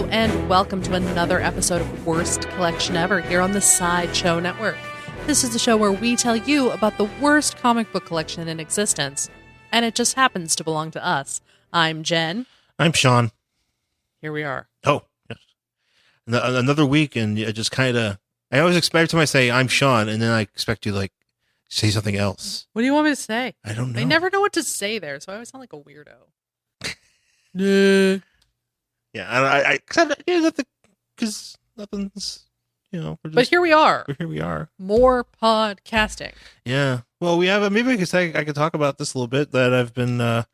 Hello, and welcome to another episode of Worst Collection Ever here on the Sideshow Network. This is the show where we tell you about the worst comic book collection in existence, and it just happens to belong to us. I'm Jen. I'm Shawn. Here we are. Oh, yes. Another week, and I just kind of... I always expect when I say, I'm Shawn, and then I expect you, like, say something else. What do you want me to say? I don't know. I never know what to say there, so I always sound like a weirdo. Nah. Yeah, because nothing's, But here we are. Here we are. More podcasting. Yeah. Well, we have, maybe I could talk about this a little bit, that I've been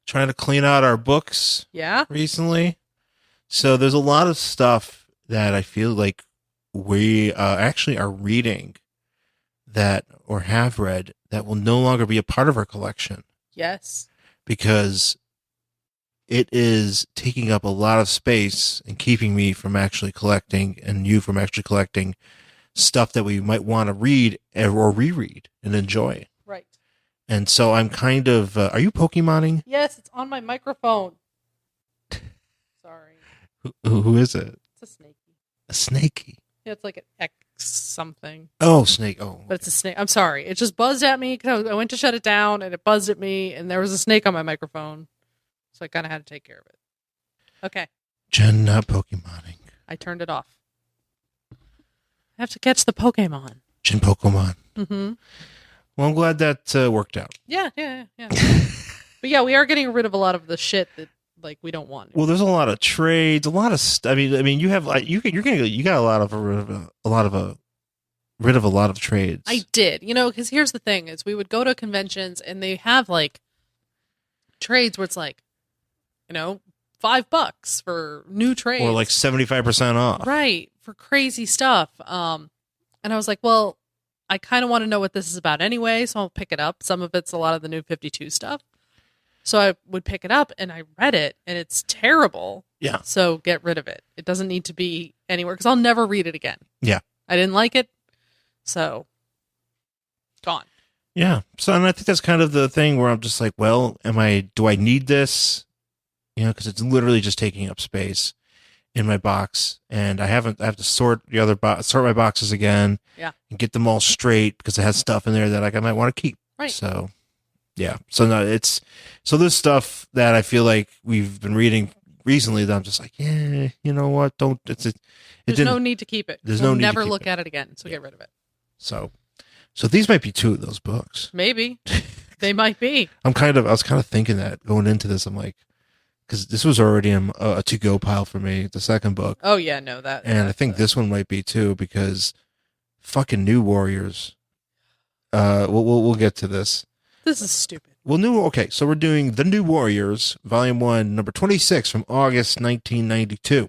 trying to clean out our books recently. So there's a lot of stuff that I feel like we actually are reading that, or have read, that will no longer be a part of our collection. Yes. Because it is taking up a lot of space and keeping me from actually collecting, and you from actually collecting stuff that we might want to read or reread and enjoy. Right. And so I'm kind of, are you Pokemoning? Yes, it's on my microphone. Sorry. Who is it? It's a snakey. A snakey? Yeah, it's like an X something. Oh, snake. Oh. But it's a snake. I'm sorry. It just buzzed at me because I went to shut it down and it buzzed at me and there was a snake on my microphone. So I kind of had to take care of it. Okay. Jen, not Pokemoning. I turned it off. I have to catch the Pokemon. Jen Pokemon. Mm-hmm. Well, I'm glad that worked out. Yeah. But yeah, we are getting rid of a lot of the shit that we don't want. Well, there's a lot of trades, a lot of I mean, you have you got rid of a lot of trades. I did, because here's the thing: is we would go to conventions and they have trades where it's $5 for new trades, or 75% off, right? For crazy stuff. And I was like, well, I kind of want to know what this is about anyway, so I'll pick it up. Some of it's a lot of the New 52 stuff. So I would pick it up and I read it and it's terrible. Yeah. So get rid of it. It doesn't need to be anywhere because I'll never read it again. Yeah. I didn't like it. So gone. Yeah. So, and I think that's kind of the thing where I'm just like, well, do I need this? Because it's literally just taking up space in my box, and I have to sort sort my boxes again. Yeah. And get them all straight because it has stuff in there that I might want to keep. Right. So, yeah. So no, there's stuff that I feel like we've been reading recently that I'm just like, yeah, you know what? There's no need to keep it. There's no need never to keep look it. at it again. So get rid of it. So these might be two of those books. Maybe they might be. I was kind of thinking that going into this, I'm like, because this was already a to-go pile for me, the second book. Oh yeah, no, that. And I think this one might be too, because fucking New Warriors. We'll get to this. This is stupid. Okay, so we're doing The New Warriors, Volume 1, number 26 from August 1992.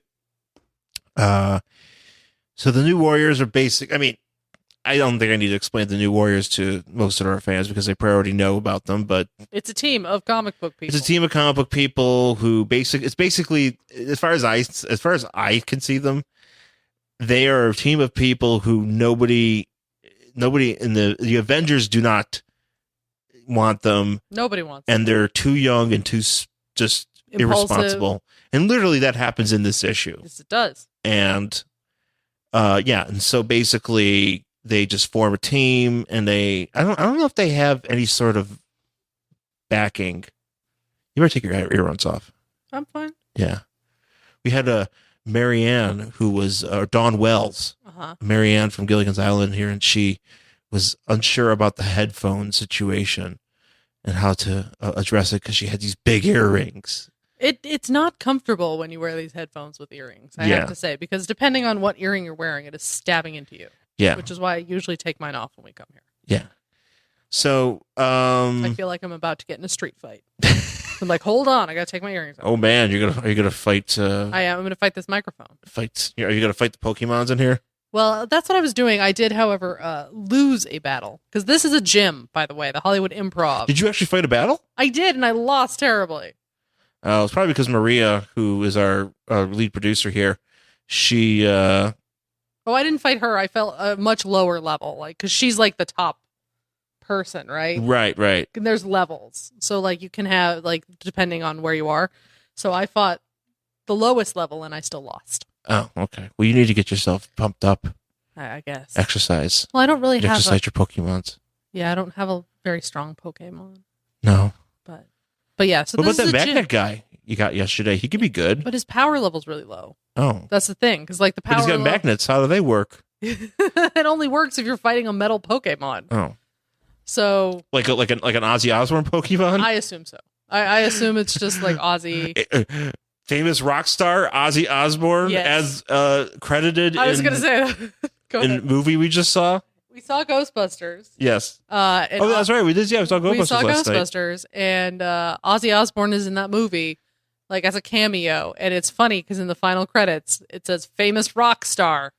So The New Warriors are basic. I mean, I don't think I need to explain The New Warriors to most of our fans because they probably already know about them, but it's a team of comic book people. It's a team of comic book people who it's basically, as far as I can see them, they are a team of people who nobody in the Avengers do not want them. Nobody wants them. And they're too young and too just impulsive. Irresponsible. And literally that happens in this issue. Yes, it does. And and so basically they just form a team, and I don't know if they have any sort of backing. You better take your earphones off. I'm fine. Yeah. We had a Marianne who was Dawn Wells. Marianne from Gilligan's Island here, and she was unsure about the headphone situation and how to address it because she had these big earrings. It's not comfortable when you wear these headphones with earrings, I have to say, because depending on what earring you're wearing, it is stabbing into you. Yeah. Which is why I usually take mine off when we come here. Yeah. So, I feel like I'm about to get in a street fight. I'm like, hold on, I gotta take my earrings off. Oh man, are you gonna fight? I am. I'm gonna fight this microphone. Are you gonna fight the Pokemons in here? Well, that's what I was doing. I did, however, lose a battle because this is a gym, by the way, the Hollywood Improv. Did you actually fight a battle? I did, and I lost terribly. It's probably because Maria, who is our lead producer here, she. Oh, I didn't fight her. I felt a much lower level, because she's the top person, right? Right. And there's levels, so you can have depending on where you are. So I fought the lowest level, and I still lost. Oh, okay. Well, you need to get yourself pumped up. I guess. Exercise. Well, I don't really have exercise your Pokemons. Yeah, I don't have a very strong Pokemon. No. But yeah. So what about that magnet guy you got yesterday? He could be good. But his power level's really low. Oh. That's the thing, because like the power. But he's got magnets. How do they work? It only works if you're fighting a metal Pokemon. Oh. So. Like an Ozzy Osbourne Pokemon? I assume so. I assume it's just like Ozzy. Famous rock star Ozzy Osbourne, as credited. I was going to say that. Go ahead. In movie we just saw. We saw Ghostbusters. Yes. That's right. We did. Yeah, we saw Ghostbusters. Ghostbusters, and Ozzy Osbourne is in that movie, like as a cameo. And it's funny because in the final credits it says "famous rock star"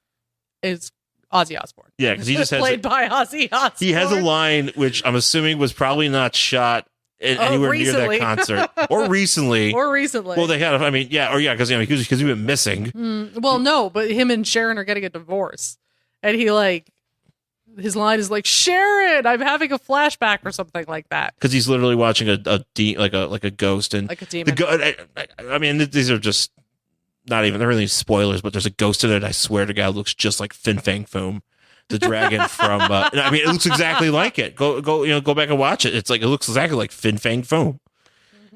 is Ozzy Osbourne. Yeah, because he just played by Ozzy Osbourne. He has a line which I'm assuming was probably not shot anywhere near that concert, or recently. Well, they had. I mean, because he went missing. Well, no, but him and Sharon are getting a divorce, and his line is like, "Sharon, I'm having a flashback," or something like that. Because he's literally watching a ghost and like a demon. I mean, these are just not even. They're really spoilers, but there's a ghost in it. I swear to God, it looks just like Fin Fang Foom, the dragon from. I mean, it looks exactly like it. Go back and watch it. It's like it looks exactly like Fin Fang Foom.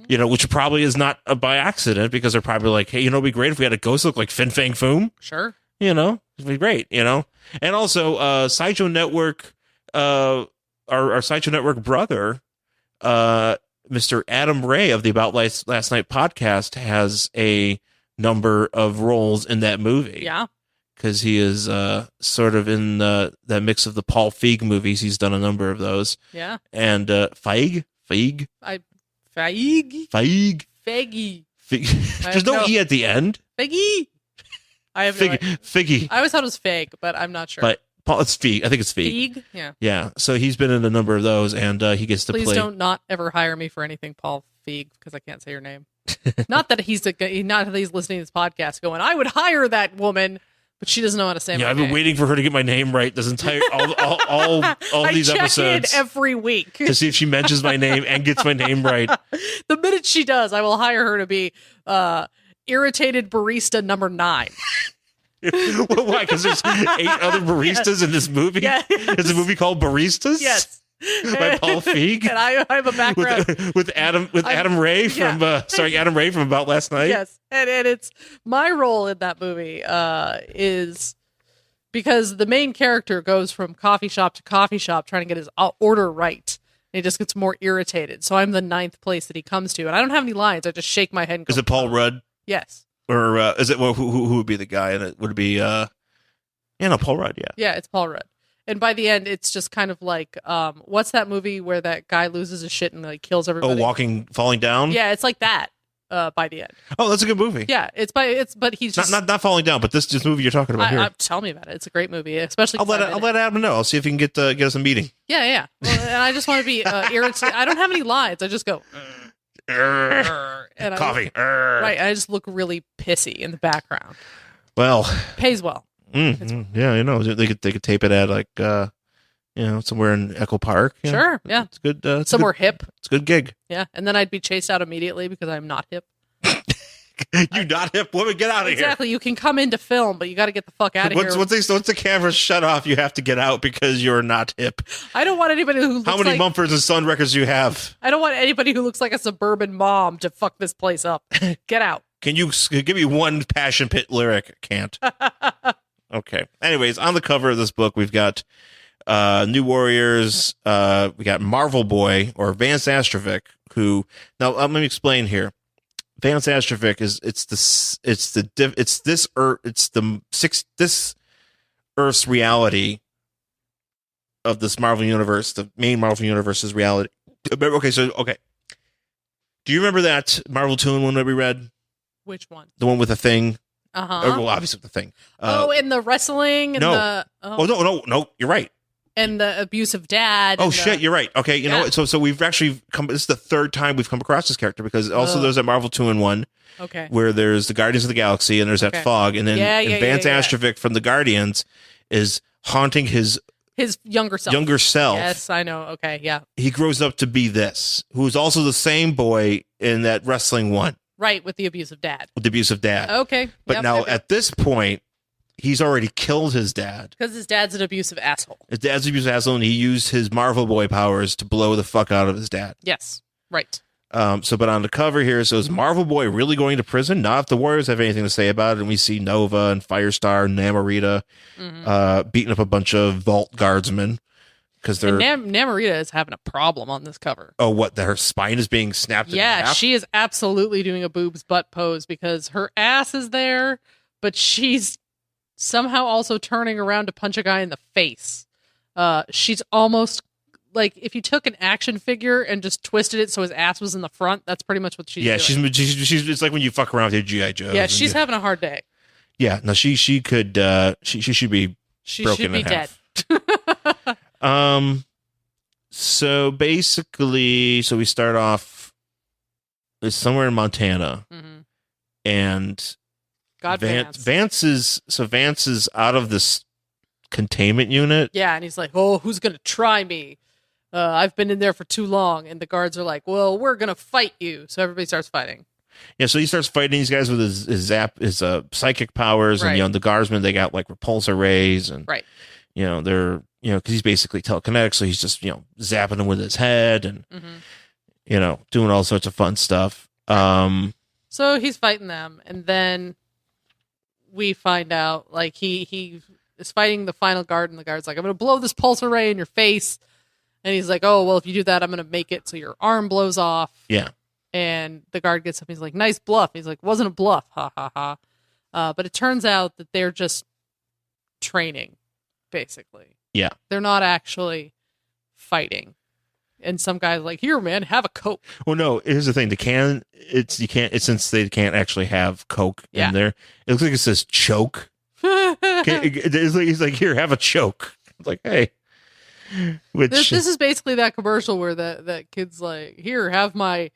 Which probably is not by accident, because they're probably like, hey, it'd be great if we had a ghost look like Fin Fang Foom. Sure. It'd be great, And also, Sideshow Network, our Sideshow Network brother, Mr. Adam Ray of the About Last Night podcast, has a number of roles in that movie. Yeah. Because he is sort of in that mix of the Paul Feig movies. He's done a number of those. Yeah. And Feig? Feig. There's no E at the end. Feige. I have Figgy. I always thought it was Feig, but I'm not sure. But it's Feig. I think it's Feig. Feig? Yeah. Yeah. So he's been in a number of those, and he gets to play. Please don't not ever hire me for anything, Paul Feig, because I can't say your name. Not that he's listening to this podcast going, I would hire that woman, but she doesn't know how to say my name. I've been waiting for her to get my name right this entire all these episodes. I check in every week to see if she mentions my name and gets my name right. The minute she does, I will hire her to be irritated barista number 9. Why? Because there's 8 other baristas in this movie? Yeah. It's a movie called Baristas? Yes. By Paul Feig. And I have a background with Adam Ray from Adam Ray from About Last Night. Yes. And it's my role in that movie is because the main character goes from coffee shop to coffee shop trying to get his order right. And he just gets more irritated. So I'm the 9th place that he comes to, and I don't have any lines. I just shake my head and go, is it Paul Rudd? Yes. Or is it who would be the guy? And it would be Paul Rudd. Yeah. Yeah, it's Paul Rudd. And by the end, it's just kind of like what's that movie where that guy loses his shit and like kills everybody? Oh, Falling Down. Yeah, it's like that. By the end. Oh, that's a good movie. Yeah, but he's just not Falling Down, but this movie you're talking about here. Tell me about it. It's a great movie, especially. I'll let Adam know. I'll see if he can get us a meeting. Yeah. Well, and I just want to be irritated. I don't have any lines. I just go. And coffee. Right. I just look really pissy in the background. Well, pays well. Yeah, they could tape it at like somewhere in Echo Park. Sure. Yeah, it's good. Somewhere hip. It's a good gig. Yeah, and then I'd be chased out immediately because I'm not hip. You not hip woman, get out of here. Exactly. You can come into film, but you got to get the fuck out of here. Once the cameras shut off, you have to get out because you're not hip. I don't want anybody who looks How many Mumford & Son records do you have? I don't want anybody who looks like a suburban mom to fuck this place up. Get out. Can you give me one Passion Pit lyric? Can't. Okay. Anyways, on the cover of this book, we've got New Warriors. We got Marvel Boy, or Vance Astrovic, who now let me explain here. Vance Astrovic this Earth's reality of this Marvel universe, the main Marvel universe's reality. Okay. Do you remember that Marvel Toon one that we read? Which one? The one with the thing. Well, obviously the thing. And the wrestling. And no, you're right. And the abusive dad. Oh shit, you're right. Okay, you know what? So we've actually come. This is the 3rd time we've come across this character, because also there's a Marvel 2-in-1. Okay. Where there's the Guardians of the Galaxy and there's that fog, and then Vance Astrovic from the Guardians is haunting his younger self. Yes, I know. Okay, yeah. He grows up to be this, who's also the same boy in that wrestling one. Right, with the abusive dad. With the abusive dad. Okay. But now at this point, he's already killed his dad. Because his dad's an abusive asshole. His dad's an abusive asshole, and he used his Marvel Boy powers to blow the fuck out of his dad. Yes, right. But on the cover here, so is Marvel Boy really going to prison? Not if the Warriors have anything to say about it. And we see Nova and Firestar and Namorita beating up a bunch of Vault Guardsmen. Because they're Namorita is having a problem on this cover. Oh, what? That her spine is being snapped in half? Yeah, she is absolutely doing a boobs butt pose because her ass is there, but she's somehow also turning around to punch a guy in the face. She's almost like if you took an action figure and just twisted it so his ass was in the front. That's pretty much what she's doing. Yeah, she's it's like when you fuck around with your G.I. Joe. Yeah, she's having a hard day. Yeah, no, she could she should be broken in half. Dead. So basically, we start off somewhere in Montana, and Vance is out of this containment unit. Yeah, and he's like, "Oh, who's gonna try me? I've been in there for too long." And the guards are like, "Well, we're gonna fight you." So everybody starts fighting. Yeah, so he starts fighting these guys with his psychic powers, right. And the guardsmen, they got like repulsor rays, and right. They're because he's basically telekinetic, so he's just zapping them with his head and doing all sorts of fun stuff. So he's fighting them, and then we find out like he is fighting the final guard, and the guard's like, "I'm gonna blow this pulsar ray in your face," and he's like, "Oh well, if you do that, I'm gonna make it so your arm blows off." Yeah. And the guard gets up. He's like, "Nice bluff." He's like, "Wasn't a bluff, ha ha ha." But it turns out that they're just training, basically. Yeah, they're not actually fighting. And some guy's like, "Here, man, have a Coke." Well, no. Here's the thing: since they can't actually have Coke in there. It looks like it says choke. He's like, "Here, have a choke." It's like, hey. This is basically that commercial where that kid's like, "Here, have my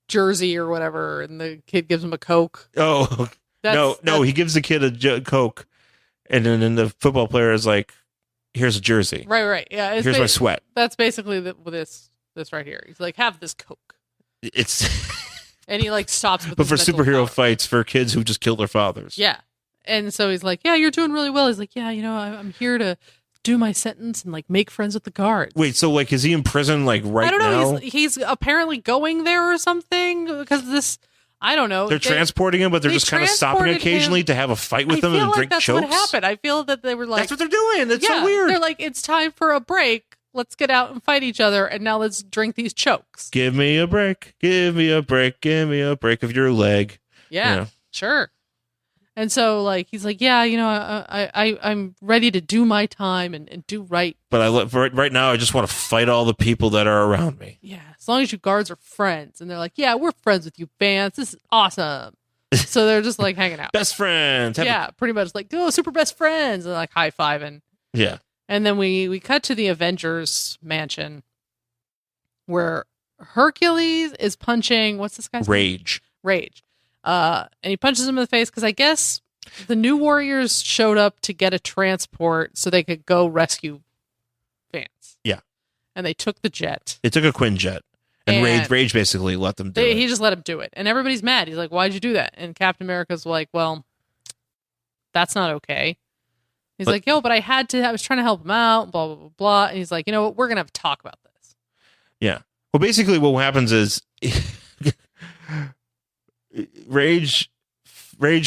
jersey or whatever," and the kid gives him a Coke. Oh, no, he gives the kid a Coke, and then the football player is like, "Here's a jersey." Right. Yeah. Here's my sweat. That's basically this right here. He's like, "Have this Coke." It's and he like stops with but for superhero power. Fights for kids who just killed their fathers. Yeah. And so he's like, "Yeah, you're doing really well." He's like, "Yeah, I'm here to do my sentence and like make friends with the guards." Wait, so like is he in prison like right now? I don't know. He's apparently going there or something because I don't know. They're transporting him, but they're just kind of stopping occasionally to have a fight with them and drink that's chokes. What happened. I feel that they were like, that's what they're doing. It's so weird. They're like, "It's time for a break. Let's get out and fight each other, and now let's drink these chokes." Give me a break. Give me a break. Give me a break of your leg. Yeah, sure. And so, like, he's like, "Yeah, I'm ready to do my time and do right. But right now, I just want to fight all the people that are around me." Yeah, as long as you guards are friends. And they're like, "Yeah, we're friends with you, Vance. This is awesome." So they're just like hanging out. Best friends. Pretty much like, "Oh, super best friends," and like high-fiving. Yeah. And then we cut to the Avengers mansion where Hercules is punching, what's this guy's name? Rage. And he punches him in the face because I guess the New Warriors showed up to get a transport so they could go rescue Vance. Yeah. And they took the jet. They took a Quinjet. And Rage basically let them do it. He just let him do it. And everybody's mad. He's like, "Why'd you do that?" And Captain America's like, "Well, that's not okay." He's like, "Yo, but I was trying to help him out, blah, blah, blah, blah." And he's like, "You know what? We're going to have a talk about this." Yeah. Well, basically what happens is Rage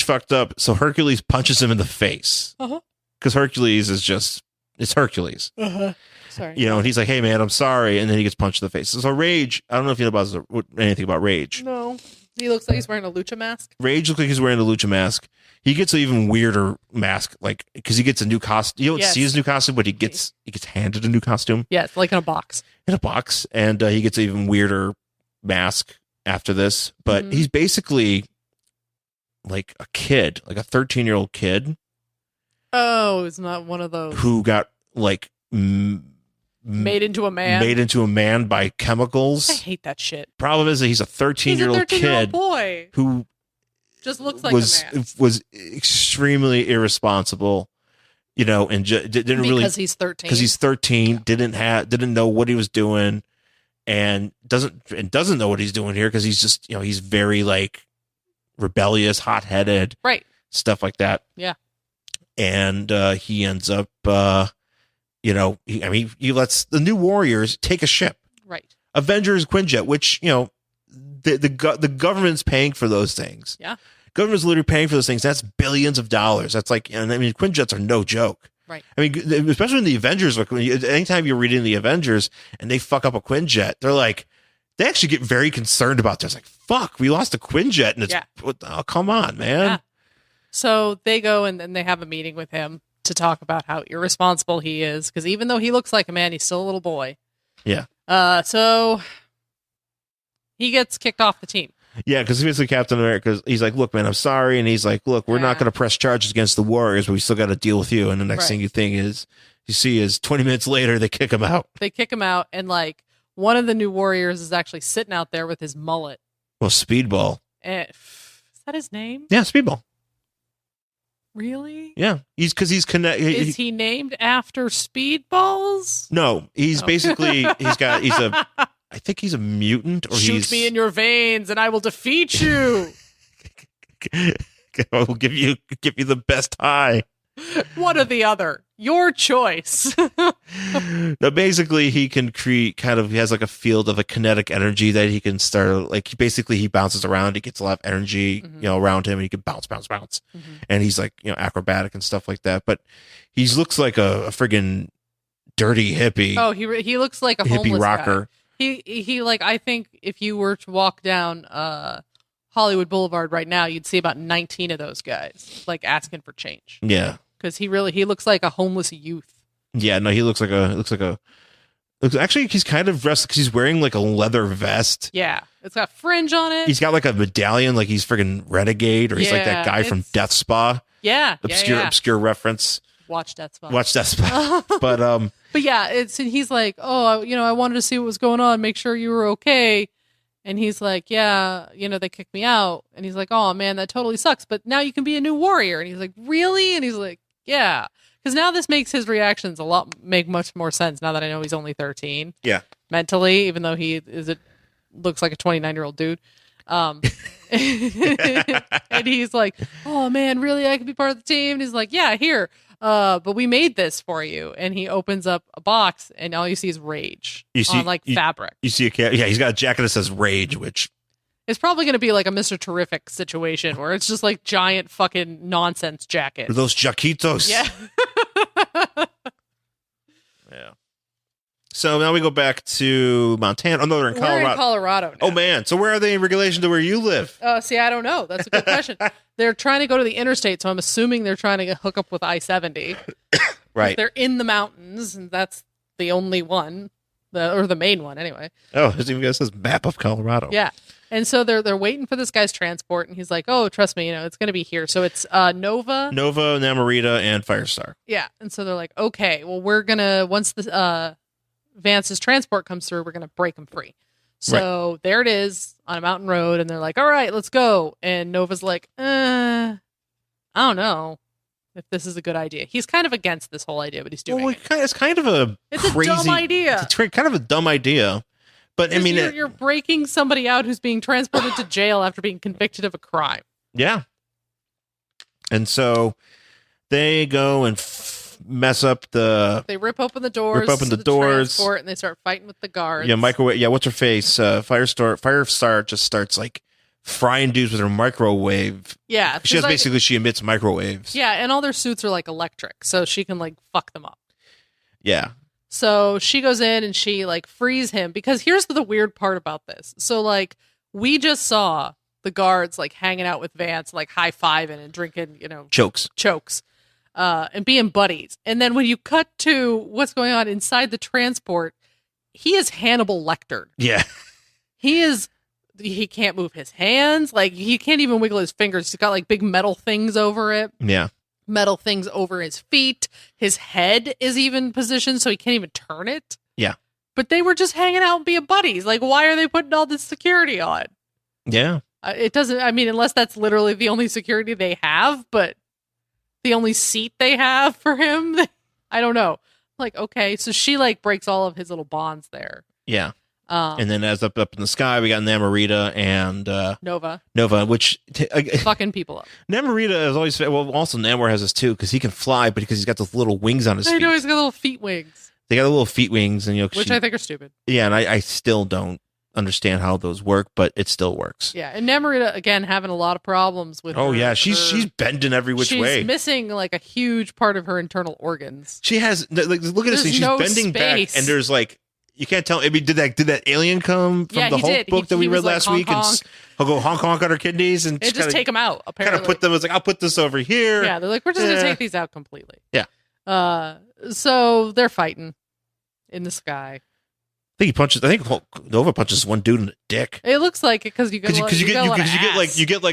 fucked up, so Hercules punches him in the face. Because Hercules it's Hercules. Sorry. And he's like, "Hey, man, I'm sorry." And then he gets punched in the face. So Rage, I don't know if you know anything about Rage. No. He looks like he's wearing a lucha mask. Rage looks like he's wearing a lucha mask. He gets an even weirder mask, like because he gets a new costume. You don't see his new costume, but he gets handed a new costume. Yeah, it's like in a box. And he gets an even weirder mask after this. But he's basically like a kid, like a 13-year-old kid. Oh, it's not one of those who got like made into a man by chemicals. I hate that shit. Problem is that he's a 13-year-old kid boy who just looks like a man. Was extremely irresponsible, and didn't really because he's 13. Because he's 13, didn't know what he was doing, and doesn't know what he's doing here because he's just he's very like rebellious, hot-headed, right, stuff like that. Yeah, and he ends up, he lets the New Warriors take a ship, right, Avengers Quinjet, which the government's paying for those things. Yeah, government's literally paying for those things. That's billions of dollars. That's like, Quinjets are no joke. Right. I mean, especially in the Avengers, like anytime you're reading the Avengers and they fuck up a Quinjet, they actually get very concerned about this. Like, fuck, we lost a Quinjet, and it's oh, come on, man. Yeah. So they go and then they have a meeting with him to talk about how irresponsible he is, because even though he looks like a man, he's still a little boy. Yeah. So he gets kicked off the team. Yeah, because basically Captain America, he's like, look, man, I'm sorry. And he's like, look, we're not going to press charges against the Warriors, but we still got to deal with you. And the next thing you see is 20 minutes later, they kick him out. They kick him out, and like one of the New Warriors is actually sitting out there with his mullet. Well, Speedball. Is that his name? Yeah, Speedball. Really? Yeah, he's connected. Is he named after Speedballs? No, he's basically I think he's a mutant. Or Shoot me in your veins, and I will defeat you. I will give you the best high. One or the other, your choice. Now, basically, he can create he has like a field of a kinetic energy that he can start. Like basically, he bounces around. He gets a lot of energy, around him, and he can bounce, mm-hmm. And he's like acrobatic and stuff like that. But he looks like a friggin' dirty hippie. Oh, he looks like a hippie homeless rocker. Guy. He like, I think if you were to walk down Hollywood Boulevard right now, you'd see about 19 of those guys like asking for change. Yeah, because he looks like a homeless youth. Yeah, no, he looks actually he's kind of dressed because he's wearing like a leather vest. Yeah, it's got fringe on it. He's got like a medallion, like he's friggin' Renegade, or he's like that guy from Death Spa. Yeah, obscure reference. Watch Death Spa. But yeah, and he's like, oh, I wanted to see what was going on, make sure you were okay. And he's like, yeah, they kicked me out. And he's like, oh man, that totally sucks. But now you can be a New Warrior. And he's like, really? And he's like, yeah. Because now this makes his reactions make much more sense now that I know he's only 13. Yeah. Mentally, even though he looks like a 29-year-old dude. And he's like, oh man, really? I could be part of the team? And he's like, yeah, here. But we made this for you. And he opens up a box, and all you see is rage on fabric. You see he's got a jacket that says rage, which it's probably going to be like a Mr. Terrific situation where it's just like giant fucking nonsense jacket. Those jaquitos. Yeah. Yeah. So now we go back to Montana. Oh, no, they're in Colorado. We're in Colorado now. Oh, man. So where are they in relation to where you live? See, I don't know. That's a good question. They're trying to go to the interstate, so I'm assuming they're trying to hook up with I-70. Right. They're in the mountains, and that's the only one, or the main one, anyway. Oh, it even says map of Colorado. Yeah. And so they're waiting for this guy's transport, and he's like, oh, trust me, it's going to be here. So it's Nova, Namorita, and Firestar. Yeah. And so they're like, okay, well, we're going to, once the Vance's transport comes through, we're going to break him free. So there it is on a mountain road, and they're like, all right, let's go. And Nova's like, I don't know if this is a good idea. He's kind of against this whole idea, but he's doing it. It's kind of a dumb idea. It's kind of a dumb idea. But I mean, you're breaking somebody out who's being transported to jail after being convicted of a crime. Yeah. And so they go and mess up They rip open the doors. Transport, and they start fighting with the guards. Yeah, microwave. Yeah, what's her face? Firestar just starts like frying dudes with her microwave. Yeah, she emits microwaves. Yeah, and all their suits are like electric, so she can like fuck them up. Yeah. So she goes in and she like frees him, because here's the weird part about this. So like we just saw the guards like hanging out with Vance, like high-fiving and drinking, chokes. And being buddies. And then when you cut to what's going on inside the transport, he is Hannibal Lecter. Yeah. He can't move his hands. Like he can't even wiggle his fingers. He's got like big metal things over it. Yeah. Metal things over his feet. His head is even positioned so he can't even turn it. Yeah. But they were just hanging out and being buddies. Like, why are they putting all this security on? Yeah. It doesn't, unless that's literally the only security they have, but the only seat they have for him, I don't know. Like, okay, so she like breaks all of his little bonds there. Yeah. And then as up in the sky, we got Namorita and Nova, which fucking people up. Namorita is always also Namor has this too because he can fly, but because he's got those little wings on his feet. I know he's got little feet wings. They got the little feet wings, and which I think are stupid. Yeah, and I still don't understand how those work, but it still works. Yeah, and Namorita again having a lot of problems with. Oh yeah, she's bending every which way. She's missing like a huge part of her internal organs. She has look at this thing. She's bending back, and there's like you can't tell. I mean, did that alien come from the Hulk book that we read last week? And he'll go honk on her kidneys and just take them out. Apparently, kind of put them. It's like I'll put this over here. Yeah, they're like we're just gonna take these out completely. Yeah. So they're fighting in the sky. I think Nova punches one dude in the dick. It looks like it because you get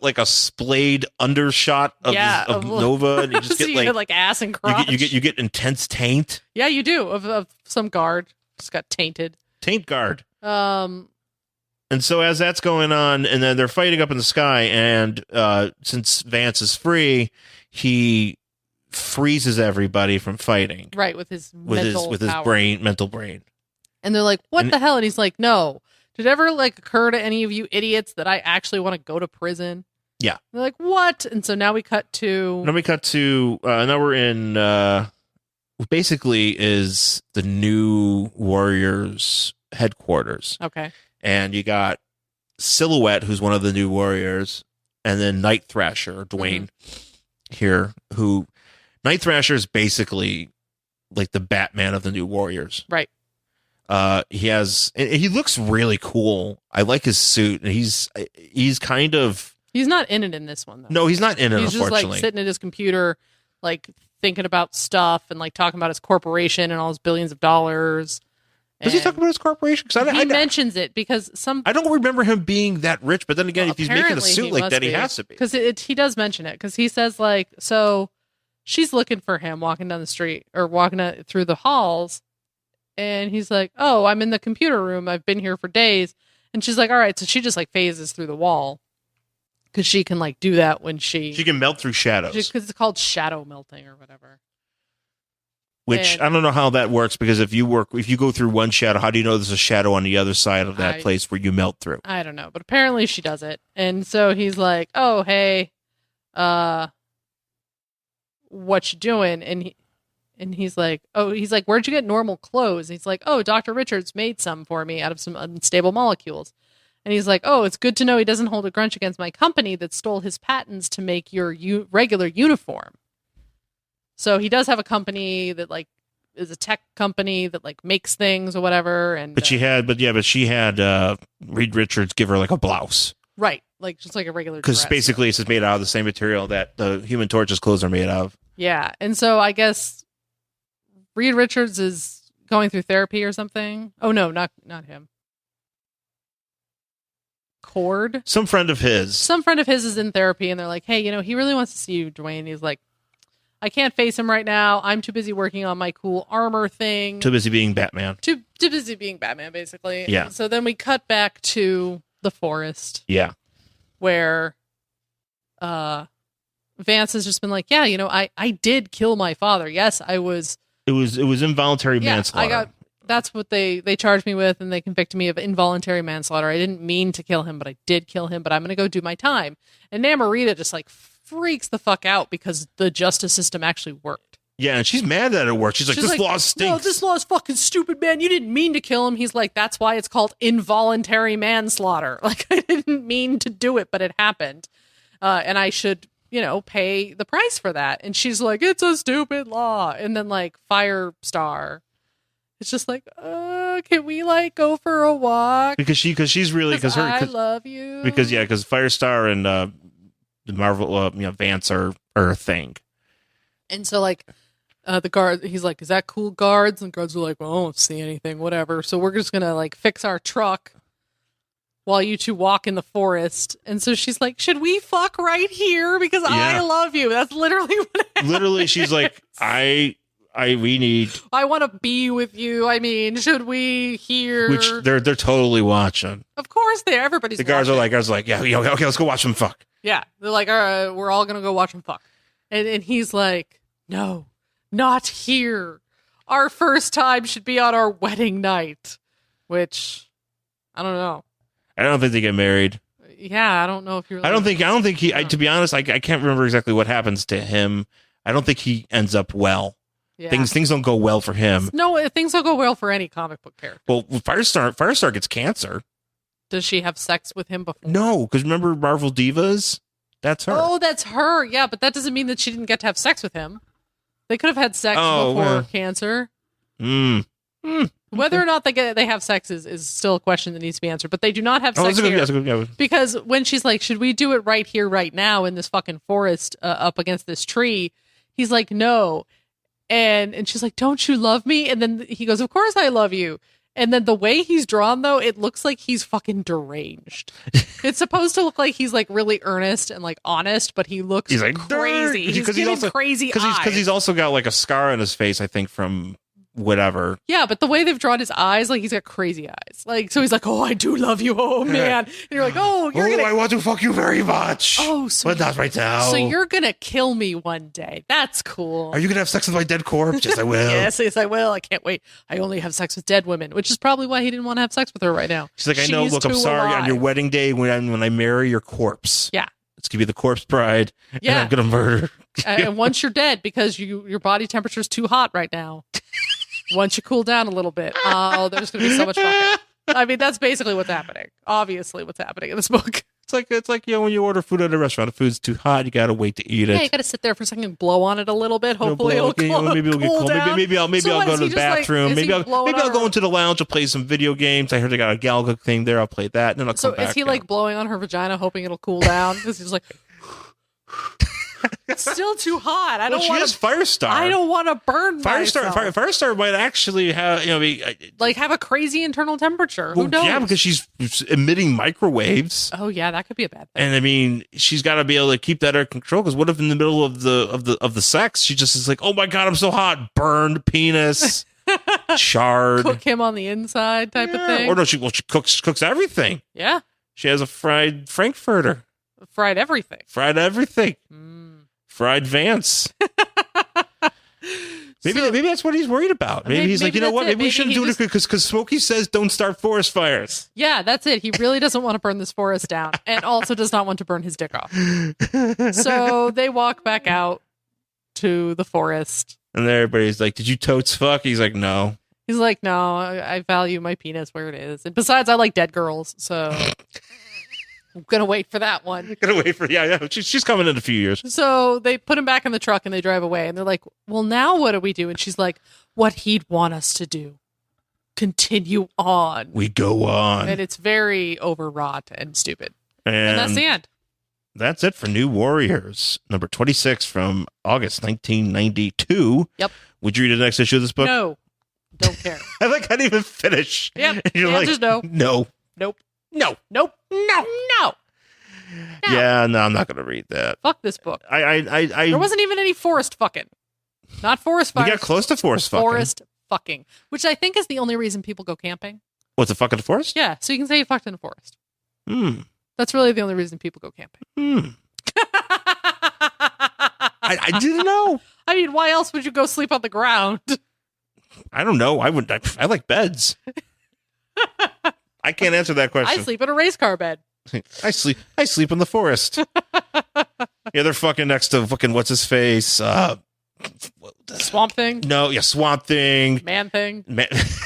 like a splayed undershot of Nova, and you just so get like ass and crotch. You get intense taint. Yeah, you do of some guard just got tainted. Taint guard. And so as that's going on, and then they're fighting up in the sky, and since Vance is free, he freezes everybody from fighting. Right, with his mental brain. And they're like, what the hell? And he's like, no. Did it ever like occur to any of you idiots that I actually want to go to prison? Yeah. And they're like, what? And so now we cut to... now we're in, basically is the new Warriors headquarters. Okay. And you got Silhouette, who's one of the new Warriors, and then Night Thrasher, Dwayne, here, who... Night Thrasher is basically like the Batman of the new Warriors. Right. He looks really cool. I like his suit, and he's kind of... He's not in it in this one, though. No, he's not in it, he's unfortunately. Just like sitting at his computer, like thinking about stuff and like talking about his corporation and all his billions of dollars. Does he talk about his corporation? He mentions it because I don't remember him being that rich, but then again, if he's making a suit like that, he has to be. Because he does mention it, because he says like, so she's looking for him walking down the street or walking through the halls. And he's like, oh, I'm in the computer room. I've been here for days. And she's like, all right. So she just like phases through the wall because she can like do that when she can melt through shadows. Because it's called shadow melting or whatever. Which I don't know how that works, because if you go through one shadow, how do you know there's a shadow on the other side of that place where you melt through? I don't know. But apparently she does it. And so he's like, oh, hey, what you doing? And he's like, where'd you get normal clothes? And he's like, oh, Dr. Richards made some for me out of some unstable molecules. And he's like, oh, it's good to know he doesn't hold a grudge against my company that stole his patents to make your regular uniform. So he does have a company that like is a tech company that like makes things or whatever. And but she had Reed Richards give her like a blouse. Right. Like just like a regular dress. Because basically it's made out of the same material that the Human Torch's clothes are made of. Yeah. And so I guess Reed Richards is going through therapy or something. Oh no, not him. Cord. Some friend of his is in therapy, and they're like, hey, he really wants to see you, Dwayne. He's like, I can't face him right now. I'm too busy working on my cool armor thing. Too busy being Batman. Too busy being Batman, basically. Yeah. And so then we cut back to the forest. Yeah. Where Vance has just been like, yeah, I did kill my father. Yes, I was... It was involuntary manslaughter. That's what they charged me with, and they convicted me of involuntary manslaughter. I didn't mean to kill him, but I did kill him, but I'm going to go do my time. And Namorita just like freaks the fuck out because the justice system actually worked. Yeah, and she's mad that it worked. She's like, this law stinks. No, this law is fucking stupid, man. You didn't mean to kill him. He's like, that's why it's called involuntary manslaughter. Like, I didn't mean to do it, but it happened. And I should... pay the price for that. And she's like, it's a stupid law. And then like Firestar, it's just like, can we like go for a walk? Because I love you. Because Firestar and the Marvel, Vance are a thing. And so like the guard, he's like, is that cool, guards? And guards are like, well, I don't see anything, whatever. So we're just gonna like fix our truck while you two walk in the forest. And so she's like, should we fuck right here? Because I love you. That's literally what happened. Literally, she's like, I want to be with you. I mean, should we here? Which they're totally watching. Of course everybody's watching. The guards are like, yeah, okay, let's go watch them fuck. Yeah. They're like, all right, we're all going to go watch them fuck. And he's like, no, not here. Our first time should be on our wedding night. which I don't know. I don't think they get married. Yeah, I don't know if you're. I don't think he. To be honest, I can't remember exactly what happens to him. I don't think he ends up well. Yeah. Things don't go well for him. No, things don't go well for any comic book character. Well, Firestar gets cancer. Does she have sex with him before? No, because remember Marvel Divas? That's her. Oh, that's her. Yeah, but that doesn't mean that she didn't get to have sex with him. They could have had sex before cancer. Whether or not they have sex is still a question that needs to be answered. But they do not have sex here. Because when she's like, should we do it right here, right now, in this fucking forest up against this tree? He's like, no. And she's like, don't you love me? And then he goes, of course I love you. And then the way he's drawn, though, it looks like he's fucking deranged. It's supposed to look like he's like really earnest and like honest, but he looks like crazy. He's getting crazy eyes. Because he's also got like a scar on his face, I think, from whatever. Yeah, but the way they've drawn his eyes, like he's got crazy eyes. Like, so he's like, oh, I do love you. Oh, man. And you're like, oh, I want to fuck you very much. Oh, so but not right now. So you're going to kill me one day. That's cool. Are you going to have sex with my dead corpse? Yes, I will. yes, I will. I can't wait. I only have sex with dead women, which is probably why he didn't want to have sex with her right now. She's like, I know, look, I'm sorry. On your wedding day, when I marry your corpse. Yeah. It's going to be the corpse bride. Yeah. And I'm going to murder. And once you're dead, because your body temperature is too hot right now. Once you cool down a little bit, there's going to be so much fucking. I mean, that's basically what's happening. Obviously, what's happening in this book. It's like when you order food at a restaurant, the food's too hot, you got to wait to eat it. Yeah, you got to sit there for a second and blow on it a little bit. Hopefully, it'll cool down. Maybe I'll go to the bathroom. Maybe I'll go into the lounge and play some video games. I heard they got a Galaga thing there. I'll play that, and then I'll come back. So is he like blowing on her vagina, hoping it'll cool down? Because he's like. It's still too hot. I don't want to. Firestar. I don't want to burn myself. Firestar might actually have, have a crazy internal temperature. Who knows? Yeah, because she's emitting microwaves. Oh yeah, that could be a bad thing. And I mean, she's got to be able to keep that under control. Because what if in the middle of the sex, she just is like, oh my god, I'm so hot, burned penis, charred. Cook him on the inside, type of thing. Or no, she cooks everything. Yeah, she has a fried Frankfurter. Fried everything. Fried Vance. Maybe that's what he's worried about. Maybe he's like, you know what? Maybe we shouldn't do it because Smokey says don't start forest fires. Yeah, that's it. He really doesn't want to burn this forest down, and also does not want to burn his dick off. So they walk back out to the forest, and everybody's like, "Did you totes fuck?" He's like, "No." He's like, "No, I value my penis where it is, and besides, I like dead girls, so." I'm going to wait for that one. Yeah. She's coming in a few years. So they put him back in the truck and they drive away. And they're like, well, now what do we do? And she's like, what he'd want us to do. Continue on. We go on. And it's very overwrought and stupid. And that's the end. That's it for New Warriors. Number 26 from August 1992. Yep. Would you read the next issue of this book? No. Don't care. I can't even finish. Yeah. You're like, just no. No. Nope. No. Nope. No. Yeah, no, I'm not going to read that. Fuck this book. I there wasn't even any forest fucking. Not forest fires. We got close to forest fucking. Forest fucking. Which I think is the only reason people go camping. What's a fuck in the forest? Yeah, so you can say you fucked in the forest. That's really the only reason people go camping. I didn't know. I mean, why else would you go sleep on the ground? I don't know. I like beds. I can't answer that question. I sleep in a race car bed. I sleep in the forest. Yeah, they're fucking next to fucking what's his face? Swamp Thing? No, yeah, Swamp Thing. Man Thing.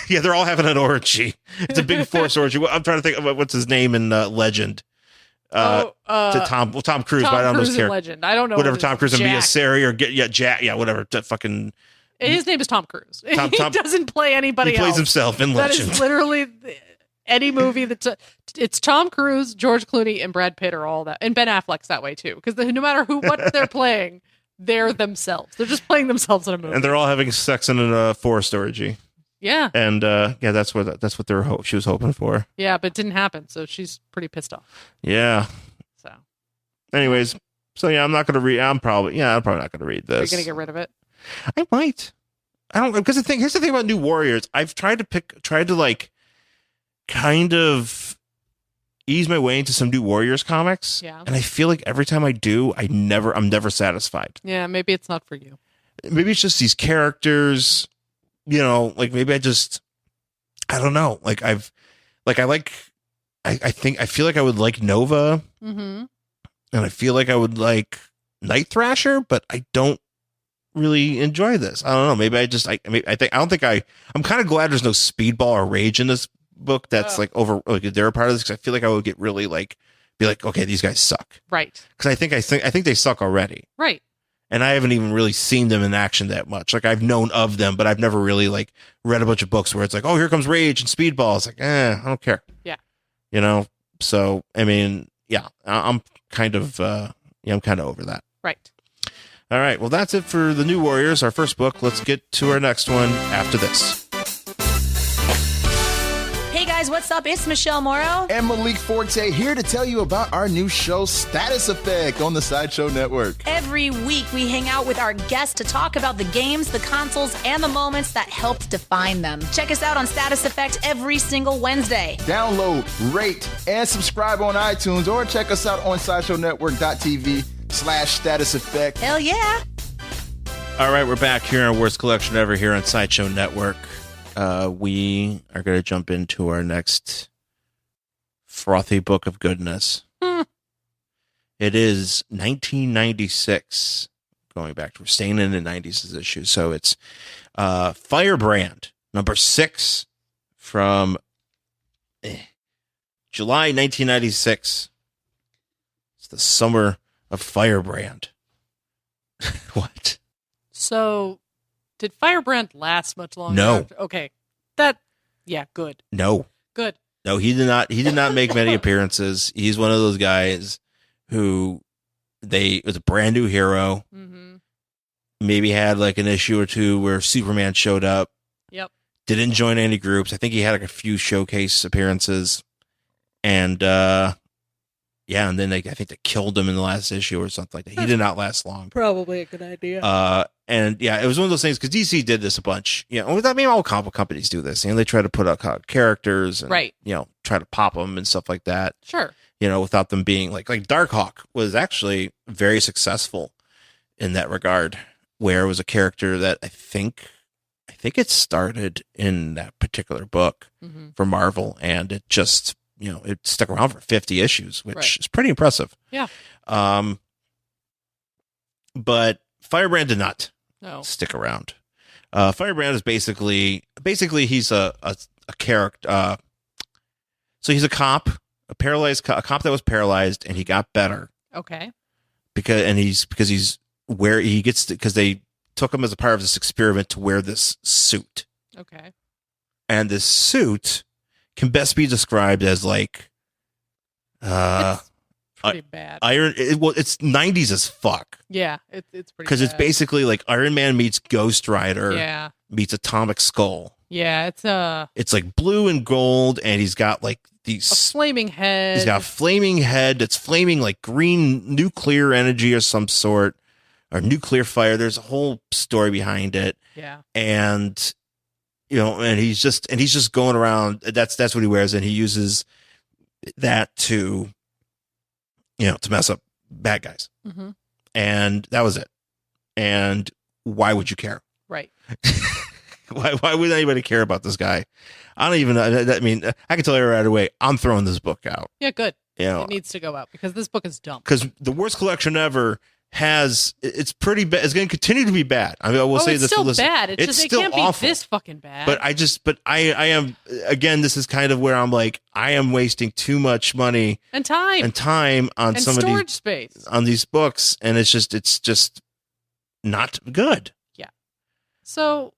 Yeah, they're all having an orgy. It's a big forest orgy. I'm trying to think of what's his name in Legend. To Tom Cruise, but I don't know his character. Legend. I don't know. Whatever Tom Cruise and be a Sari or Jack. Yeah, whatever. Fucking. His name is Tom Cruise. He doesn't play anybody else. He plays himself in Legend. That is literally any movie it's Tom Cruise, George Clooney, and Brad Pitt are all that, and Ben Affleck's that way too. Because no matter what they're playing, they're themselves. They're just playing themselves in a movie, and they're all having sex in a forest orgy. Yeah, and that's what she was hoping for. Yeah, but it didn't happen, so she's pretty pissed off. Yeah. So, anyways, yeah, I'm not going to read. I'm probably not going to read this. Are you going to get rid of it? I might. I don't, because here's the thing about New Warriors. I've tried to like kind of ease my way into some New Warriors comics. Yeah. And I feel like every time I do, I'm never satisfied. Yeah, maybe it's not for you. Maybe it's just these characters, like maybe I I don't know. Like I feel like I would like Nova, and I feel like I would like Night Thrasher, but I don't really enjoy this. I don't know. Maybe I'm kind of glad there's no Speedball or Rage in this book. That's like over. Like they're a part of this because I feel like I would get really be like, okay, these guys suck, right? Because I think they suck already, right? And I haven't even really seen them in action that much. Like I've known of them, but I've never really like read a bunch of books where it's like, oh, here comes Rage and Speedball. It's like, I don't care. Yeah. So I mean, yeah, I'm kind of over that. Right. All right. Well, that's it for the New Warriors, our first book. Let's get to our next one after this. Hey guys, what's up? It's Michelle Morrow and Malik Forte here to tell you about our new show, Status Effect, on the Sideshow Network. Every week, we hang out with our guests to talk about the games, the consoles, and the moments that helped define them. Check us out on Status Effect every single Wednesday. Download, rate, and subscribe on iTunes, or check us out on SideshowNetwork.tv/Status Effect. Hell yeah! All right, we're back here on Worst Collection Ever here on Sideshow Network. We are going to jump into our next frothy book of goodness. It is 1996. We're staying in the 90s issue. So it's Firebrand, number 6 from July 1996. It's the summer of Firebrand. What? So, did Firebrand last much longer? No. Okay. Good. No. Good. No, he did not. He did not make many appearances. He's one of those guys who it was a brand new hero. Mm-hmm. Maybe had like an issue or two where Superman showed up. Yep. Didn't join any groups. I think he had like a few showcase appearances, and and then I think they killed him in the last issue or something like that. He did not last long. Probably a good idea. And yeah, it was one of those things because DC did this a bunch. All comic companies do this. They try to put out characters and right. Try to pop them and stuff like that. Sure. Without them being like Darkhawk was actually very successful in that regard, where it was a character that I think it started in that particular book for Marvel, and it just it stuck around for 50 issues, which is pretty impressive. Yeah. But Firebrand did not stick around. Firebrand is basically he's a character. So he's a cop, a cop that was paralyzed, and he got better. Okay. Because they took him as a part of this experiment to wear this suit. Okay. And this suit can best be described as like it's pretty bad. It's 90s as fuck. Yeah, it's pretty because it's basically like Iron Man meets Ghost Rider meets Atomic Skull. Yeah, it's like blue and gold, and he's got like these a flaming head. He's got a flaming head that's flaming like green nuclear energy or some sort, or nuclear fire. There's a whole story behind it. Yeah. And and he's just going around. That's what he wears, and he uses that to to mess up bad guys. Mm-hmm. And that was it. And why would you care? Right. Why would anybody care about this guy? I don't even know. I mean, I can tell you right away, I'm throwing this book out. Yeah, good. It needs to go out because this book is dumb. Because the worst collection ever it's pretty bad. It's going to continue to be bad. I mean, I will say this. It's still bad. It's just, still it can't awful. Be this fucking bad. But I am, again, this is kind of where I'm like, I am wasting too much money and time on and some of storage these space on these books. And it's just not good. Yeah. So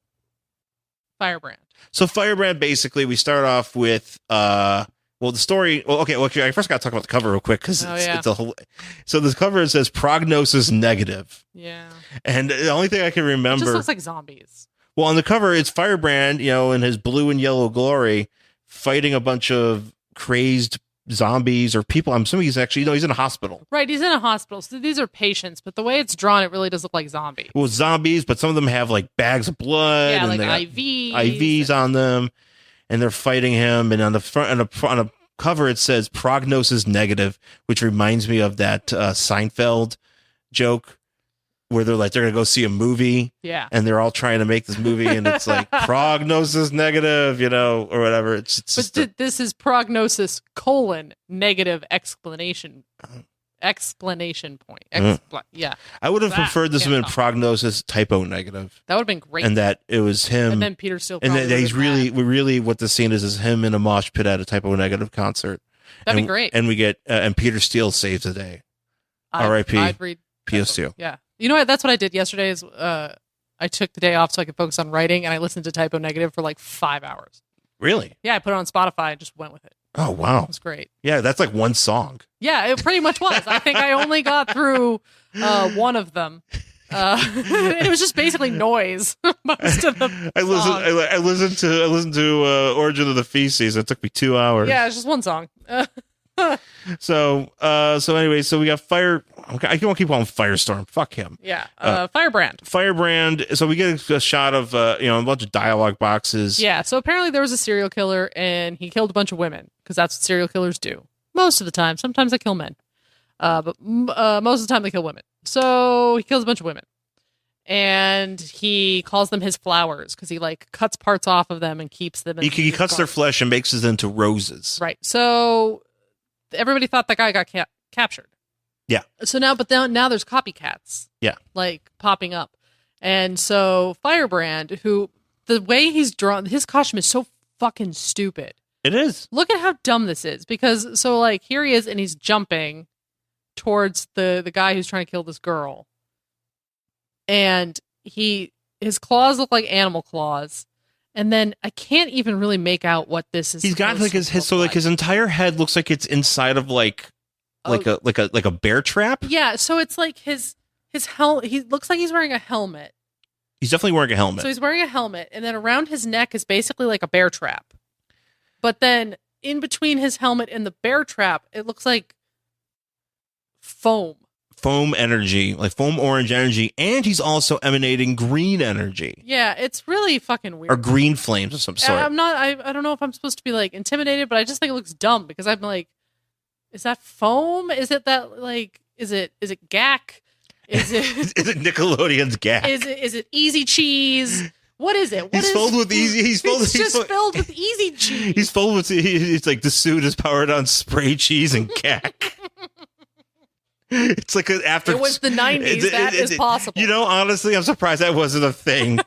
Firebrand. So Firebrand, basically, we start off with, the story. Well, okay. Well, I first got to talk about the cover real quick because it's a whole. So this cover, it says prognosis negative. Yeah. And the only thing I can remember, it just looks like zombies. Well, on the cover, it's Firebrand, in his blue and yellow glory, fighting a bunch of crazed zombies or people. I'm assuming he's actually, he's in a hospital. Right, he's in a hospital. So these are patients, but the way it's drawn, it really does look like zombies. Well, zombies, but some of them have like bags of blood. Yeah, and like IVs. IVs on them. And they're fighting him. And on the front, on a cover, it says prognosis negative, which reminds me of that Seinfeld joke where they're like, they're going to go see a movie. Yeah. And they're all trying to make this movie, and it's like prognosis negative, or whatever. It's just this is prognosis : negative explanation point. Yeah. I would have preferred this to have been prognosis typo negative. That would have been great. And that it was him. And then Peter Steele. And that he's really what the scene is him in a mosh pit at a typo negative concert. That'd be great. And we get, and Peter Steele saves the day. R.I.P. I'd read P.O. Steele. Yeah. You know what? That's what I did yesterday is I took the day off so I could focus on writing, and I listened to Typo Negative for like 5 hours. Really? Yeah, I put it on Spotify and just went with it. Oh, wow. It was great. Yeah, that's like one song. Yeah, it pretty much was. I think I only got through one of them. It was just basically noise. Most of the I listened to Origin of the Feces. It took me 2 hours. Yeah, it's just one song. So anyway, so we got Fire. Okay, I won't keep calling Firestorm. Fuck him. Yeah. Firebrand. Firebrand. So we get a shot of a bunch of dialogue boxes. Yeah. So apparently there was a serial killer and he killed a bunch of women because that's what serial killers do most of the time. Sometimes they kill men, but most of the time they kill women. So he kills a bunch of women, and he calls them his flowers because he like cuts parts off of them and keeps them. He cuts their flesh and makes it into roses. Right. So everybody thought that guy got captured. Yeah. So now there's copycats. Yeah. Like popping up. And so Firebrand, who the way he's drawn, his costume is so fucking stupid. It is. Look at how dumb this is. Because so like here he is and he's jumping towards the guy who's trying to kill this girl. And his claws look like animal claws. And then I can't even really make out what this is. He's got like his entire head looks like it's inside of like a bear trap. Yeah, so it's like his helmet. He looks like he's wearing a helmet. He's definitely wearing a helmet. So he's wearing a helmet, and then around his neck is basically like a bear trap. But then in between his helmet and the bear trap, it looks like foam energy, like foam orange energy, and he's also emanating green energy. Yeah, it's really fucking weird. Or green flames of some sort. I don't know if I'm supposed to be like intimidated, but I just think it looks dumb because I'm like, is that foam? Is it that like is it Gak? Is it is it Nickelodeon's Gak? Is it Easy Cheese? What is it? He's filled with filled with Easy Cheese. He's filled with it's like the suit is powered on spray cheese and Gak. It's like after it was the 90s. That is possible. Honestly, I'm surprised that wasn't a thing.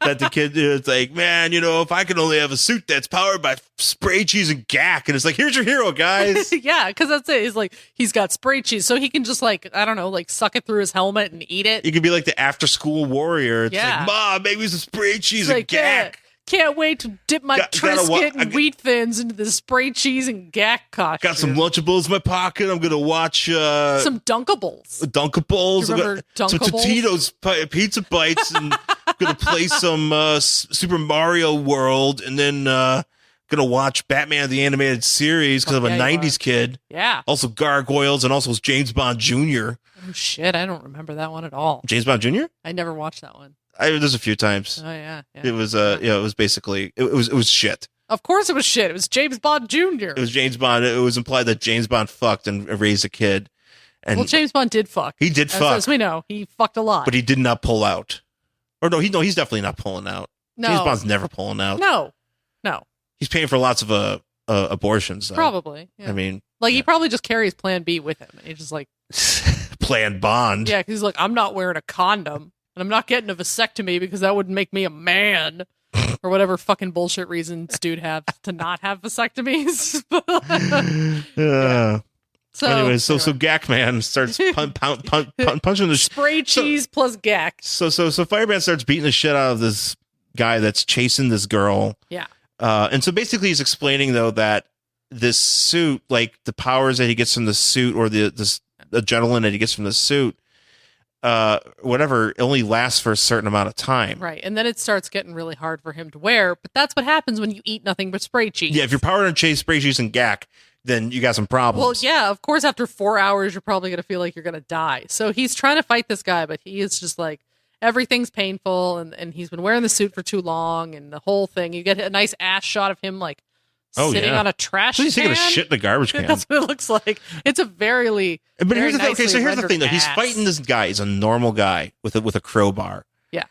That the kid is like, man, if I could only have a suit that's powered by spray cheese and Gak, and it's like, here's your hero, guys. Yeah, because that's it. He's like, he's got spray cheese, so he can just like, I don't know, like suck it through his helmet and eat it. You could be like the after school warrior. It's like, Mom, make me some spray cheese and Gak. Can't wait to dip my Triscuit and Wheat Thins into the spray cheese and Gak costume. Got some Lunchables in my pocket. I'm gonna watch some Dunkables. Dunkables. You remember Dunkables? Some Totino's pizza bites, and I'm gonna play some Super Mario World, and then gonna watch Batman the Animated Series because I'm a '90s kid. Yeah. Also Gargoyles, and also James Bond Jr. Oh shit! I don't remember that one at all. James Bond Jr. I never watched that one. There's a few times. Oh yeah. It was it was basically it was shit. Of course it was shit. It was James Bond Jr. It was James Bond. It was implied that James Bond fucked and raised a kid. And James Bond did fuck. He did fuck. As we know, he fucked a lot. But he did not pull out. Or no, he's definitely not pulling out. No. James Bond's never pulling out. No. He's paying for lots of abortions, though. Probably. Yeah. I mean, he probably just carries Plan B with him. And he's just like Plan Bond. Yeah, because he's like, I'm not wearing a condom. And I'm not getting a vasectomy because that would make me a man. Or whatever fucking bullshit reasons dude have to not have vasectomies. Yeah. So Gak Man starts punching the spray cheese plus Gak. So Firebrand starts beating the shit out of this guy that's chasing this girl. Yeah. And so basically he's explaining though that this suit, like the powers that he gets from the suit, or the adrenaline that he gets from the suit, whatever, only lasts for a certain amount of time. Right. And then it starts getting really hard for him to wear. But that's what happens when you eat nothing but spray cheese. Yeah, if you're powered on spray cheese and Gak, then you got some problems. Well, yeah, of course, after 4 hours, you're probably going to feel like you're going to die. So he's trying to fight this guy, but he is just like, everything's painful. And he's been wearing the suit for too long and the whole thing. You get a nice ass shot of him like sitting on a trash can. He's taking a shit in a garbage can. That's what it looks like. It's a very here's the thing. Okay, so here's the thing, though. He's fighting this guy. He's a normal guy with a crowbar. Yeah.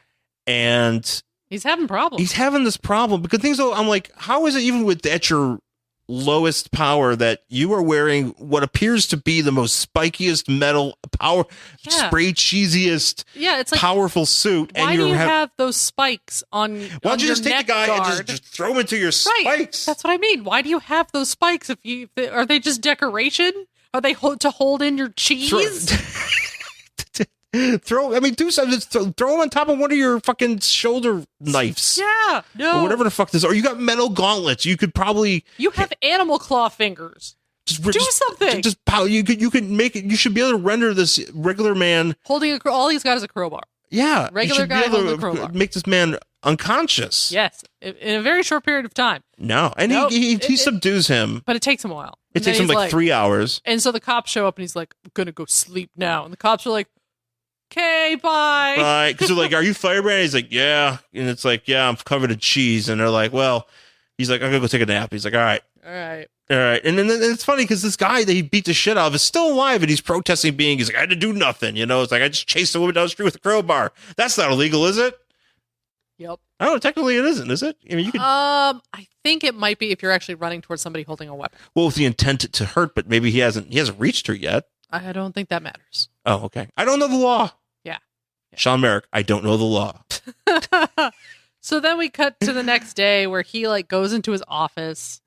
And he's having problems. He's having this problem because things. I'm like, how is it even at your lowest power that you are wearing what appears to be the most spikiest metal power, spray cheesiest, it's like, powerful suit? Why and do you have those spikes on? Why don't you just take the guy and just throw him into your spikes? That's what I mean. Why do you have those spikes? Are they just decoration? Are they to hold in your cheese? Throw them on top of one of your fucking shoulder knives. Yeah, no. Or whatever the fuck this is. Or you got metal gauntlets. You could probably... You have animal claw fingers. Do something. You could make it... You should be able to render this regular man... Holding all he's got is a crowbar. Yeah. Regular guy holding a crowbar. Make this man unconscious. Yes. In a very short period of time. No. And he subdues him. But it takes him a while. It takes him like 3 hours. And so the cops show up and he's like, I'm going to go sleep now. And the cops are like, okay, bye. Bye. Because they're like, are you Firebrand? He's like, yeah. And it's like, yeah, I'm covered in cheese. And they're like, well, he's like, I'm going to go take a nap. He's like, all right. And then it's funny because this guy that he beat the shit out of is still alive and he's protesting he's like, I had to do nothing. It's like, I just chased a woman down the street with a crowbar. That's not illegal, is it? Yep. I don't know. Technically it isn't, is it? I mean, you could... I think it might be if you're actually running towards somebody holding a weapon. Well, with the intent to hurt, but maybe he hasn't reached her yet. I don't think that matters. Oh, okay. I don't know the law. Yeah. Sean Merrick, I don't know the law. So then we cut to the next day where he goes into his office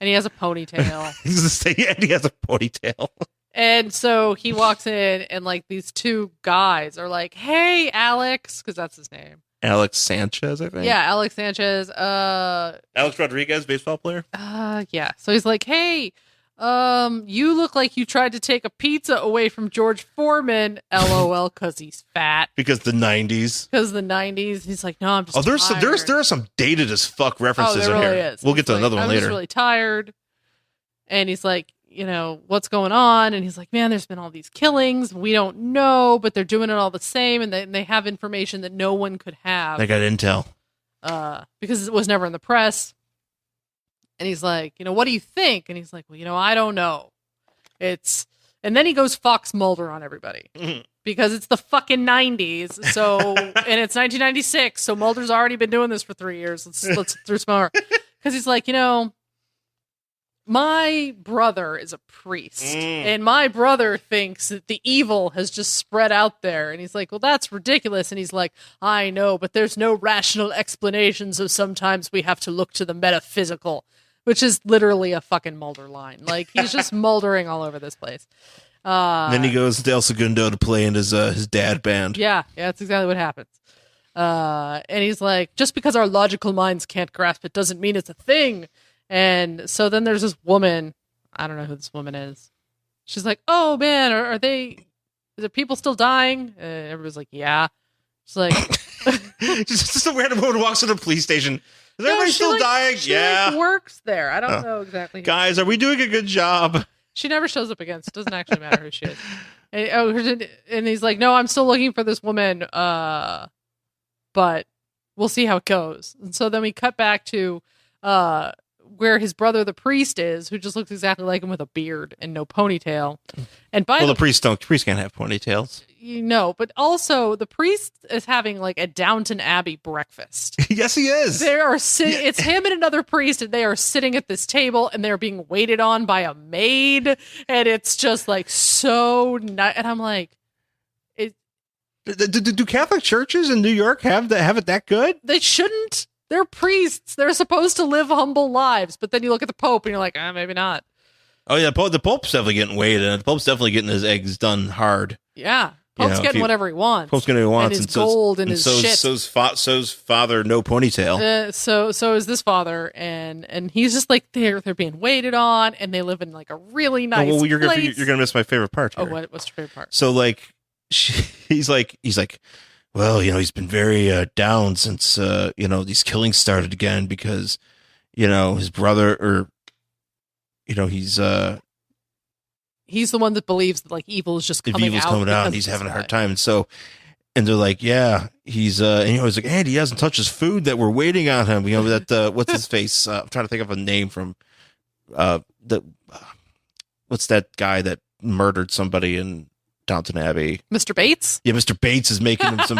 and he has a ponytail. And he has a ponytail. And so he walks in and these two guys are like, hey, Alex, because that's his name. Alex Sanchez, I think. Yeah, Alex Sanchez. Alex Rodriguez, baseball player. Yeah. So he's like, hey, you look like you tried to take a pizza away from George Foreman, LOL, because he's fat. Because the 90s. He's like, no, I'm just tired. There are some dated as fuck references in really here. Is. We'll get to another one later. I'm just really tired. And he's like, what's going on? And he's like, man, there's been all these killings. We don't know, but they're doing it all the same. And they have information that no one could have. They got intel. Because it was never in the press. And he's like, what do you think? And he's like, well, I don't know. And then he goes Fox Mulder on everybody because it's the fucking 90s. So, and it's 1996. So Mulder's already been doing this for 3 years. Let's throw some more. Because he's like, my brother is a priest and my brother thinks that the evil has just spread out there. And he's like, well, that's ridiculous. And he's like, I know, but there's no rational explanation. So sometimes we have to look to the metaphysical. Which is literally a fucking Mulder line. He's just Muldering all over this place. Then he goes to El Segundo to play in his dad band. Yeah, that's exactly what happens. And he's like, just because our logical minds can't grasp it doesn't mean it's a thing. And so then there's this woman. I don't know who this woman is. She's like, oh man, are there people still dying? And everybody's like, yeah. She's like... just a random woman walks into the police station. Is everybody still dying? She works there. I don't know exactly. Guys, are we doing a good job? She never shows up again. So it doesn't actually matter who she is. And he's like, no, I'm still looking for this woman. But we'll see how it goes. And so then we cut back to where his brother, the priest, is, who just looks exactly like him with a beard and no ponytail. And the priest can't have ponytails. But also the priest is having a Downton Abbey breakfast. Yes, he is. It's him and another priest, and they are sitting at this table, and they're being waited on by a maid, and it's just so nice. And I'm like, do Catholic churches in New York have it that good? They shouldn't. They're priests. They're supposed to live humble lives. But then you look at the Pope, and you're like, maybe not. Oh yeah, the Pope's definitely getting weighed, and the Pope's definitely getting his eggs done hard. Yeah. Pope's getting whatever he wants. Pope's getting what he wants. And his gold and his shit. So's father, no ponytail. So is this father. And he's just they're being waited on, and they live in a really nice place. You're going to miss my favorite part here. Oh, what's your favorite part? So he's like, well, he's been very down since, these killings started again because, his brother he's the one that believes that evil is just coming out. And he's having a hard time. And so And they're like, yeah, he's, and he's like, Andy, he hasn't touched his food that we're waiting on him. You know, that, what's his face? I'm trying to think of a name from, what's that guy that murdered somebody in Downton Abbey? Mr. Bates? Yeah, Mr. Bates is making him some,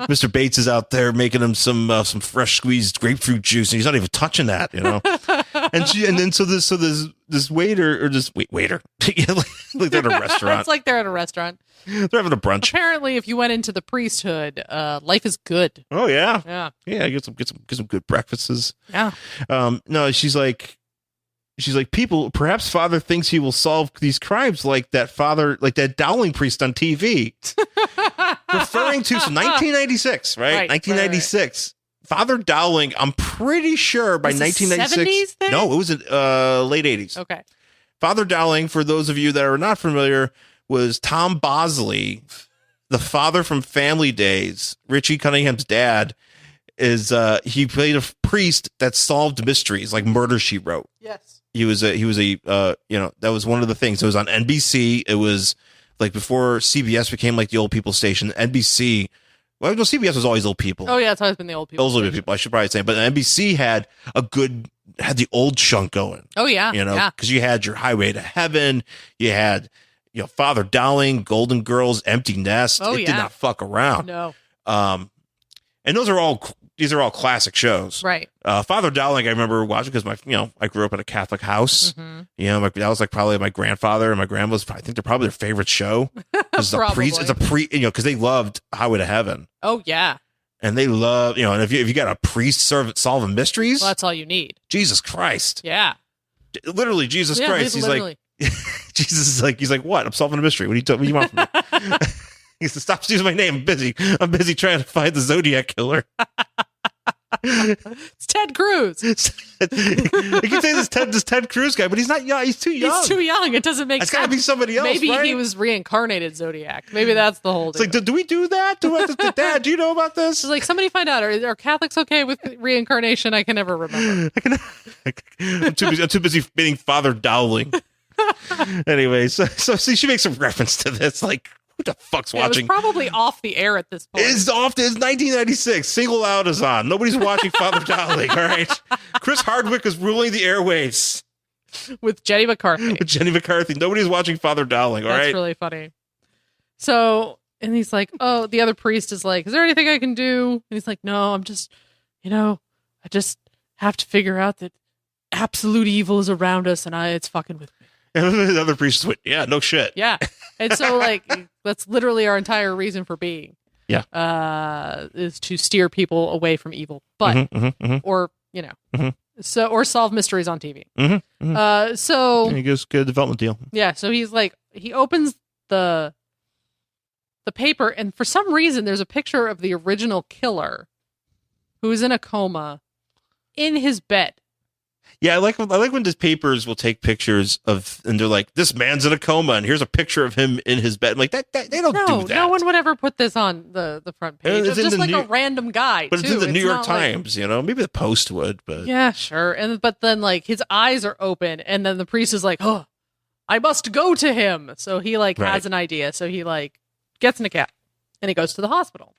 Mr. Bates is out there making him some fresh squeezed grapefruit juice, and he's not even touching that, you know? And then so this waiter, or this waiter, like they're at a restaurant. It's like they're at a restaurant. They're having a brunch. Apparently, if you went into the priesthood, life is good. Oh yeah. Get some good breakfasts. Yeah. No, she's like, people, perhaps Father thinks he will solve these crimes like that Dowling priest on TV. Referring to 1996, right? 1996. Right. Father Dowling, I'm pretty sure by 1996. 70s No, it was in late 80s. Okay. Father Dowling, for those of you that are not familiar, was Tom Bosley, the father from Family Days. Richie Cunningham's dad he played a priest that solved mysteries like Murder, She Wrote. Yes. He was a that was one of the things. It was on NBC. It was like before CBS became like the old people station. NBC, well, no, CBS was always old people. Oh yeah, it's always been the old people. Those old people, I should probably say. But NBC had the old chunk going. Oh yeah, because you had your Highway to Heaven, you had Father Dowling, Golden Girls, Empty Nest. Oh, it did not fuck around. No. And these are all classic shows. Right. Father Dowling, I remember watching because I grew up in a Catholic house. Mm-hmm. That was like probably my grandfather and my grandma's. I think they're probably their favorite show. It's a priest. It's a because they loved Highway to Heaven. Oh yeah. And they love and if you got a priest solving mysteries, well, that's all you need. Jesus Christ. Yeah. Literally, Jesus Christ. He's literally. Like, Jesus is like, he's like, what? I'm solving a mystery. What do you want from me? He says, stop using my name. I'm busy trying to find the Zodiac killer. It's Ted Cruz. You can say this Ted Cruz guy, but he's not young. He's too young. He's too young. It doesn't make sense. It's got to be somebody else. Maybe right? he was reincarnated Zodiac. Maybe that's the whole deal. It's like, do we do that? Dad, do you know about this? It's like, somebody find out. Are Catholics okay with reincarnation? I can never remember. I'm too busy being Father Dowling. Anyway, so she makes a reference to this, like, who the fuck's watching? It was probably off the air at this point. It's 1996. Single Out is on. Nobody's watching Father Dowling, all right? Chris Hardwick is ruling the airwaves. With Jenny McCarthy. Nobody's watching Father Dowling, all right? That's really funny. So, and he's like, oh, the other priest is like, is there anything I can do? And he's like, no, I'm just, I just have to figure out that absolute evil is around us and it's fucking with me. And the other priest went, yeah, no shit. Yeah. And so, like, that's literally our entire reason for being. Yeah. Is to steer people away from evil. But, or, or solve mysteries on TV. So. And he gives a development deal. Yeah. So he's like, he opens the paper, and for some reason, there's a picture of the original killer who is in a coma in his bed. Yeah, I like when the papers will take pictures of, and they're like, this man's in a coma, and here's a picture of him in his bed. I'm like, that they don't do that. No one would ever put this on the front page. It's just like a random guy. But it's in the New York Times, maybe the Post would, but yeah, sure. But then like his eyes are open, and then the priest is like, oh, I must go to him. So he has an idea. So he gets in a cab and he goes to the hospital.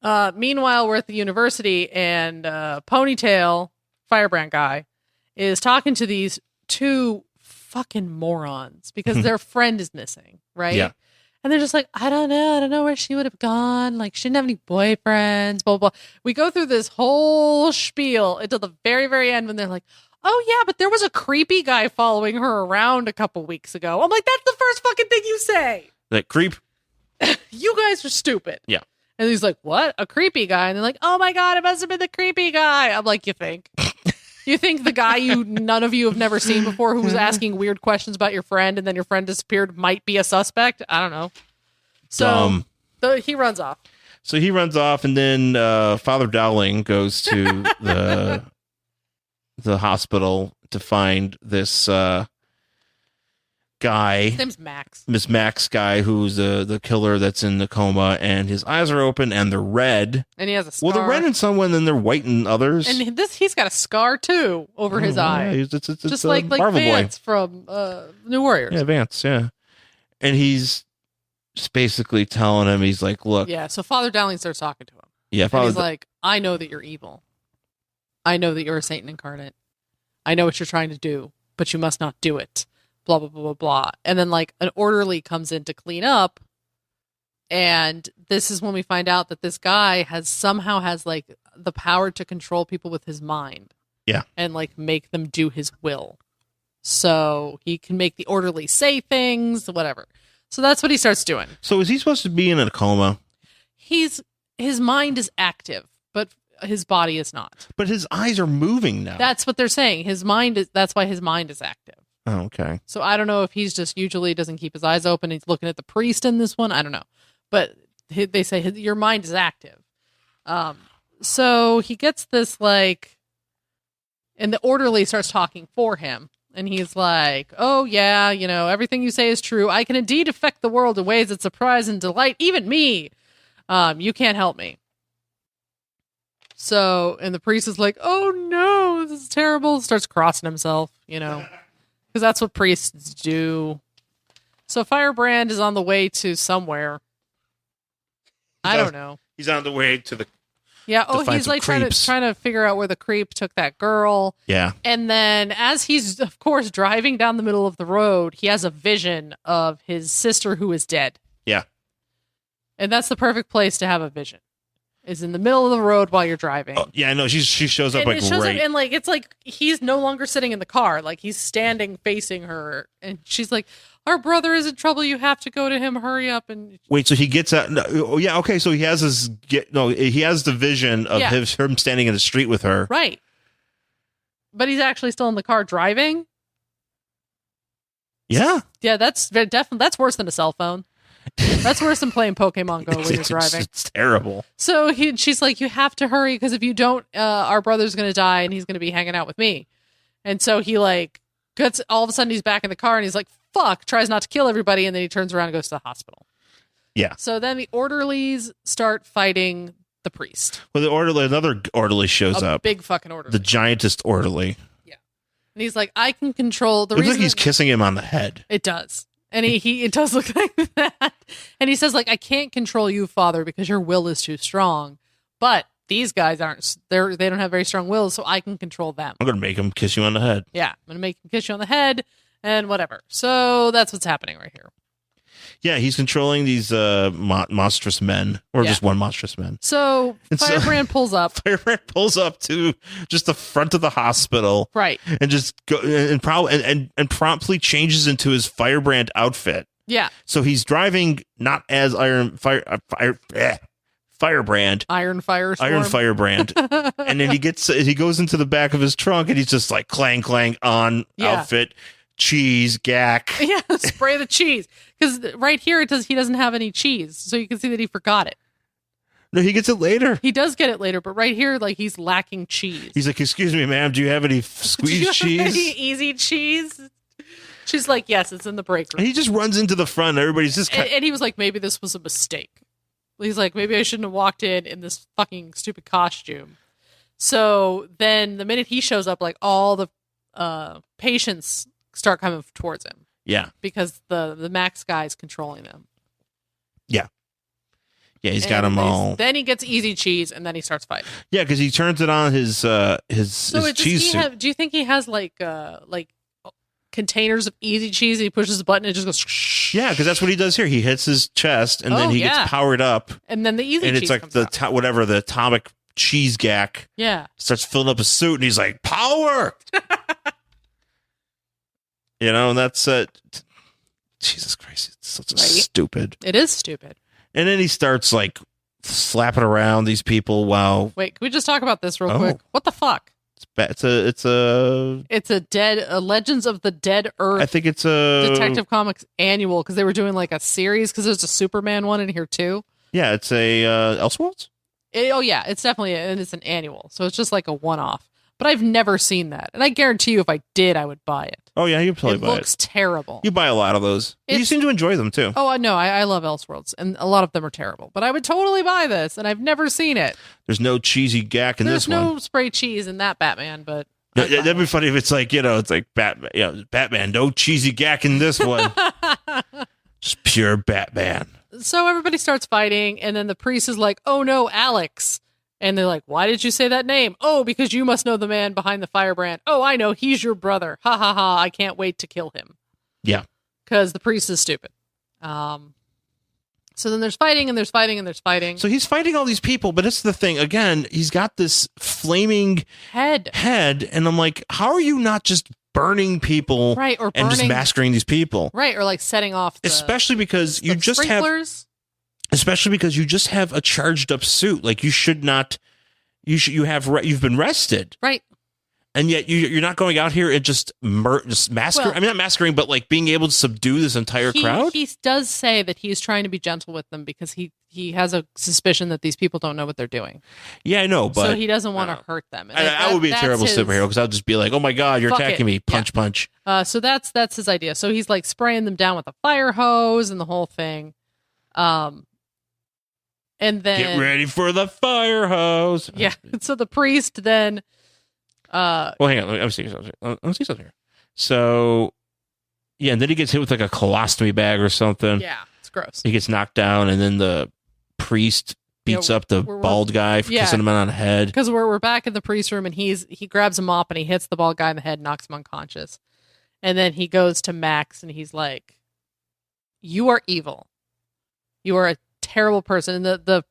Meanwhile, we're at the university, and Ponytail Firebrand guy is talking to these two fucking morons because their friend is missing, right? Yeah. And they're just like, I don't know where she would have gone. Like, she didn't have any boyfriends, blah, blah, blah. We go through this whole spiel until the very, very end when they're like, oh, yeah, but there was a creepy guy following her around a couple weeks ago. I'm like, that's the first fucking thing you say. That creep? You guys are stupid. Yeah. And he's like, what? A creepy guy? And they're like, oh, my God, it must have been the creepy guy. I'm like, you think? You think the guy none of you have never seen before who was asking weird questions about your friend and then your friend disappeared might be a suspect? I don't know. So he runs off. So he runs off, and then Father Dowling goes to the hospital to find this guy. His name's Max. Miss Max guy, who's the killer that's in the coma, and his eyes are open and they're red. And he has a scar. Well, they're red in some, and then they're white in others. And he's got a scar too over his eye. Yeah, it's just like Marvel Vance boy from New Warriors. Yeah, Vance. Yeah, and he's just basically telling him, he's like, look. Yeah, so Father Dowling starts talking to him. Yeah, and he's like, I know that you're evil. I know that you're a Satan incarnate. I know what you're trying to do, but you must not do it. Blah, blah, blah, blah, blah. And then like an orderly comes in to clean up. And this is when we find out that this guy somehow has like the power to control people with his mind. Yeah. And like make them do his will. So he can make the orderly say things, whatever. So that's what he starts doing. So is he supposed to be in a coma? His mind is active, but his body is not. But his eyes are moving now. That's what they're saying. That's why his mind is active. Oh, okay. So I don't know if he's just usually doesn't keep his eyes open. He's looking at the priest in this one. I don't know. But they say your mind is active. So he gets this like, and the orderly starts talking for him. And he's like, oh, yeah, everything you say is true. I can indeed affect the world in ways that surprise and delight even me. You can't help me. So, and the priest is like, oh, no, this is terrible. Starts crossing himself, because that's what priests do. So Firebrand is on the way to somewhere. I don't know. He's on the way to the... Yeah. Oh, he's like trying to figure out where the creep took that girl. Yeah. And then as he's, of course, driving down the middle of the road, he has a vision of his sister who is dead. Yeah. And that's the perfect place to have a vision. Is in the middle of the road while you're driving. Oh, yeah, I know. She shows up and like it's like he's no longer sitting in the car. Like he's standing facing her, and she's like, "Our brother is in trouble. You have to go to him. Hurry up!" And wait, so he gets out? No, oh, yeah, okay. So he has he has the vision of him standing in the street with her, right? But he's actually still in the car driving. Yeah, yeah. That's definitely worse than a cell phone. That's worse than playing Pokemon Go when you're driving. It's terrible. So she's like, you have to hurry because if you don't, our brother's going to die and he's going to be hanging out with me. And so he like gets, all of a sudden he's back in the car and he's like, fuck, tries not to kill everybody. And then he turns around and goes to the hospital. Yeah. So then the orderlies start fighting the priest. Well, another orderly shows up. Big fucking orderly. The giantest orderly. Yeah. And he's like, I can control the reason. It looks like he's kissing him on the head. It does. And it does look like that. And he says, like, I can't control you, Father, because your will is too strong. But these guys they don't have very strong wills, so I can control them. I'm going to make him kiss you on the head. Yeah, I'm going to make him kiss you on the head and whatever. So that's what's happening right here. Yeah, he's controlling these monstrous men, or just one monstrous man. So Firebrand pulls up. Firebrand pulls up to just the front of the hospital, right? And just and promptly changes into his Firebrand outfit. Yeah. So he's driving not as Firebrand, Iron Firebrand, and then he goes into the back of his trunk, and he's just like clang clang on outfit. Cheese, gack. Yeah, spray the cheese. Because right here he doesn't have any cheese, so you can see that he forgot it. No, he gets it later. He does get it later, but right here, like he's lacking cheese. He's like, "Excuse me, ma'am, do you have any squeezed cheese? Any easy cheese?" She's like, "Yes, it's in the break room." And he just runs into the front. Everybody's just and he was like, "Maybe this was a mistake." He's like, "Maybe I shouldn't have walked in this fucking stupid costume." So then, the minute he shows up, like all the patients start coming towards him. Yeah. Because the Max guy is controlling them. Yeah. Yeah, he's got them all. Then he gets easy cheese and then he starts fighting. Yeah, because he turns it on his cheese suit. Do you think he has like containers of easy cheese and he pushes the button and it just goes Yeah, because that's what he does here. He hits his chest and then he gets powered up. And then the easy cheese and it's like the atomic cheese gack. Yeah. Starts filling up his suit and he's like, power! And that's Jesus Christ, it's such a stupid. It is stupid. And then he starts like slapping around these people while. Wait, can we just talk about this real quick? What the fuck? It's a Legends of the Dead Earth. I think it's a Detective Comics annual because they were doing like a series because there's a Superman one in here too. Yeah, it's a Elseworlds. Yeah, it's definitely and it's an annual, so it's just like a one-off. But I've never seen that. And I guarantee you if I did, I would buy it. Oh, yeah, you'd probably buy it. It looks terrible. You buy a lot of those. You seem to enjoy them, too. Oh, no, I love Elseworlds, and a lot of them are terrible. But I would totally buy this, and I've never seen it. There's no cheesy gack in this one. There's no spray cheese in that Batman, but... That'd be funny if it's like, it's like Batman, no cheesy gack in this one. Just pure Batman. so everybody starts fighting, and then the priest is like, "Oh no, Alex." And they're like, "Why did you say that name?" "Oh, because you must know the man behind the firebrand." "Oh, I know. He's your brother. Ha ha ha. I can't wait to kill him." Yeah. Because the priest is stupid. So then there's fighting and there's fighting and there's fighting. So he's fighting all these people, but it's the thing. Again, he's got this flaming head. And I'm like, how are you not just burning people right, or and just massacring these people? Right, or like setting off especially because you just sprinklers. Especially because you just have a charged up suit. Like you should not, you've been rested. Right. And yet you're not going out here and just massacring. Well, I mean, not massacring, but like being able to subdue this entire crowd. He does say that he's trying to be gentle with them because he has a suspicion that these people don't know what they're doing. Yeah, I know, but so he doesn't want to hurt them. I would be a terrible superhero because I'll just be like, "Oh my god, you're attacking me!" Punch. So that's his idea. So he's like spraying them down with a fire hose and the whole thing. And then get ready for the fire hose. Yeah. So the priest then. Well, hang on. Let me see something here. So, yeah, and then he gets hit with like a colostomy bag or something. Yeah, it's gross. He gets knocked down, and then the priest beats up the bald guy for kissing him on the head. Because we're back in the priest room, and he grabs a mop and he hits the bald guy in the head, knocks him unconscious, and then he goes to Max and he's like, "You are evil. You are a terrible person." And the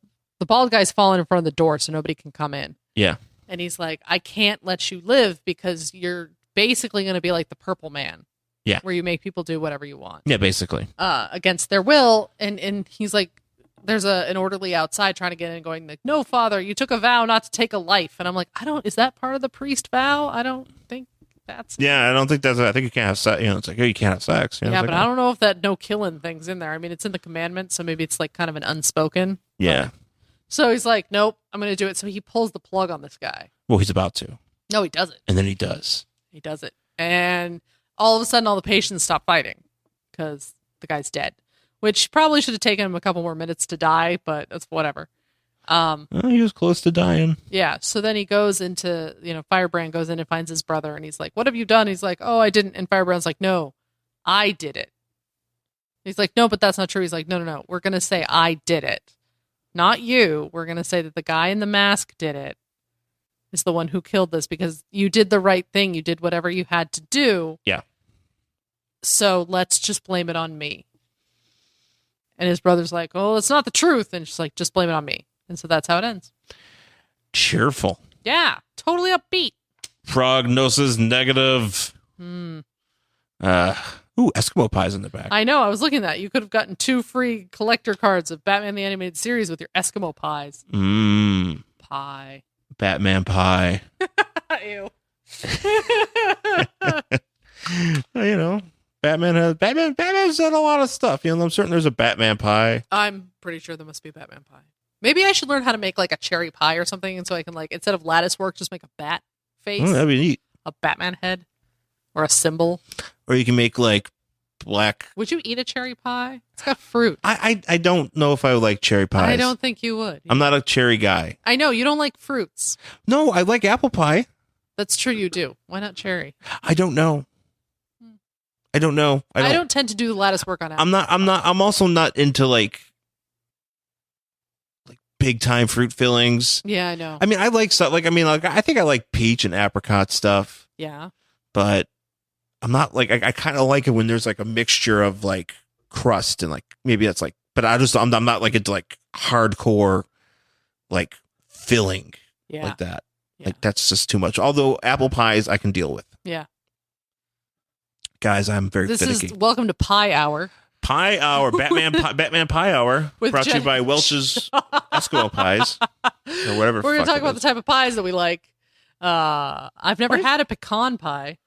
bald guy's fallen in front of the door, so nobody can come in. Yeah. And he's like, "I can't let you live because you're basically going to be like the Purple Man." Yeah. Where you make people do whatever you want. Yeah, basically. Against their will. And he's like, there's an orderly outside trying to get in going like, "No, Father, you took a vow not to take a life." And I'm like, is that part of the priest vow? I don't think that's. Yeah, I don't think that's. I think you can't have sex. It's like, you can't have sex. Yeah, but I don't know if that no killing thing's in there. I mean, it's in the commandments, so maybe it's like kind of an unspoken. Yeah. So he's like, "Nope, I'm going to do it." So he pulls the plug on this guy. Well, he's about to. No, he doesn't. And then he does. He does it. And all of a sudden, all the patients stop fighting because the guy's dead, which probably should have taken him a couple more minutes to die, but that's whatever. He was close to dying. Yeah. So then he goes into, Firebrand goes in and finds his brother, and he's like, "What have you done?" He's like, "Oh, I didn't." And Firebrand's like, "No, I did it." He's like, "No, but that's not true." He's like, No. We're going to say I did it. Not you. We're going to say that the guy in the mask did it. Is the one who killed this because you did the right thing. You did whatever you had to do. Yeah. So let's just blame it on me. And his brother's like, "Oh, it's not the truth." And she's like, "Just blame it on me." And so that's how it ends. Cheerful. Yeah. Totally upbeat. Prognosis negative. Eskimo pie's in the back. I know. I was looking at that. You could have gotten 2 free collector cards of Batman the Animated Series with your Eskimo pies. Pie. Batman pie. Ew. Batman's done a lot of stuff. I'm certain there's a Batman pie. I'm pretty sure there must be a Batman pie. Maybe I should learn how to make like a cherry pie or something, and so I can like instead of lattice work, just make a bat face. That'd be neat. A Batman head or a symbol. Or you can make like black. Would you eat a cherry pie? It's got fruit. I don't know if I would like cherry pies. I don't think you would. I'm not a cherry guy. I know you don't like fruits. No, I like apple pie. That's true. You do. Why not cherry? I don't know. I don't tend to do the lattice work on apple. I'm also not into like big time fruit fillings. Yeah, I know. I mean, I like stuff I think I like peach and apricot stuff. Yeah. But I'm not like I kind of like it when there's like a mixture of like crust and like maybe that's like, but I'm not like into like hardcore like filling like that. Yeah. Like that's just too much. Although apple pies I can deal with. Yeah. Guys, I'm very finicky. This is welcome to Pie Hour. Pie Hour, Batman Pie Hour, brought to you by Welch's Eskimo Pies or whatever. We're going to talk about the type of pies that we like. I've never had a pecan pie.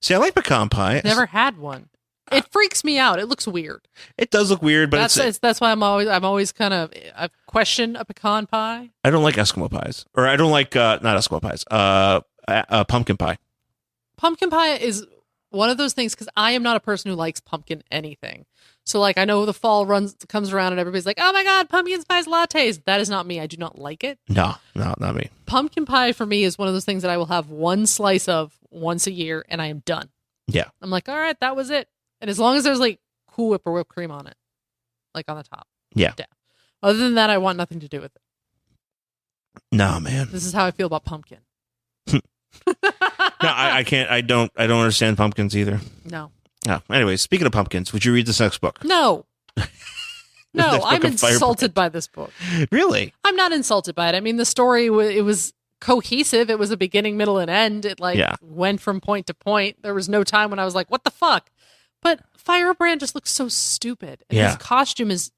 See, I like pecan pie. Never had one. It freaks me out. It looks weird. It does look weird, but that's why I'm always kind of I question a pecan pie. I don't like Eskimo pies, or I don't like not Eskimo pies. Pumpkin pie. Pumpkin pie is one of those things because I am not a person who likes pumpkin anything. So like I know the fall comes around and everybody's like, "Oh my god, pumpkin spice lattes." That is not me. I do not like it. No, not me. Pumpkin pie for me is one of those things that I will have one slice of once a year and I am done. Yeah. I'm like, all right, that was it. And as long as there's like Cool Whip or whipped cream on it, like on the top. Yeah. Other than that, I want nothing to do with it. No, man. This is how I feel about pumpkin. No, I can't. I don't understand pumpkins either. No. Oh, anyway, speaking of pumpkins, would you read this next book? No. No, Next book I'm of insulted by this book. Really? I'm not insulted by it. I mean, the story, it was cohesive. It was a beginning, middle, and end. It went from point to point. There was no time when I was like, what the fuck? But Firebrand just looks so stupid. And his costume is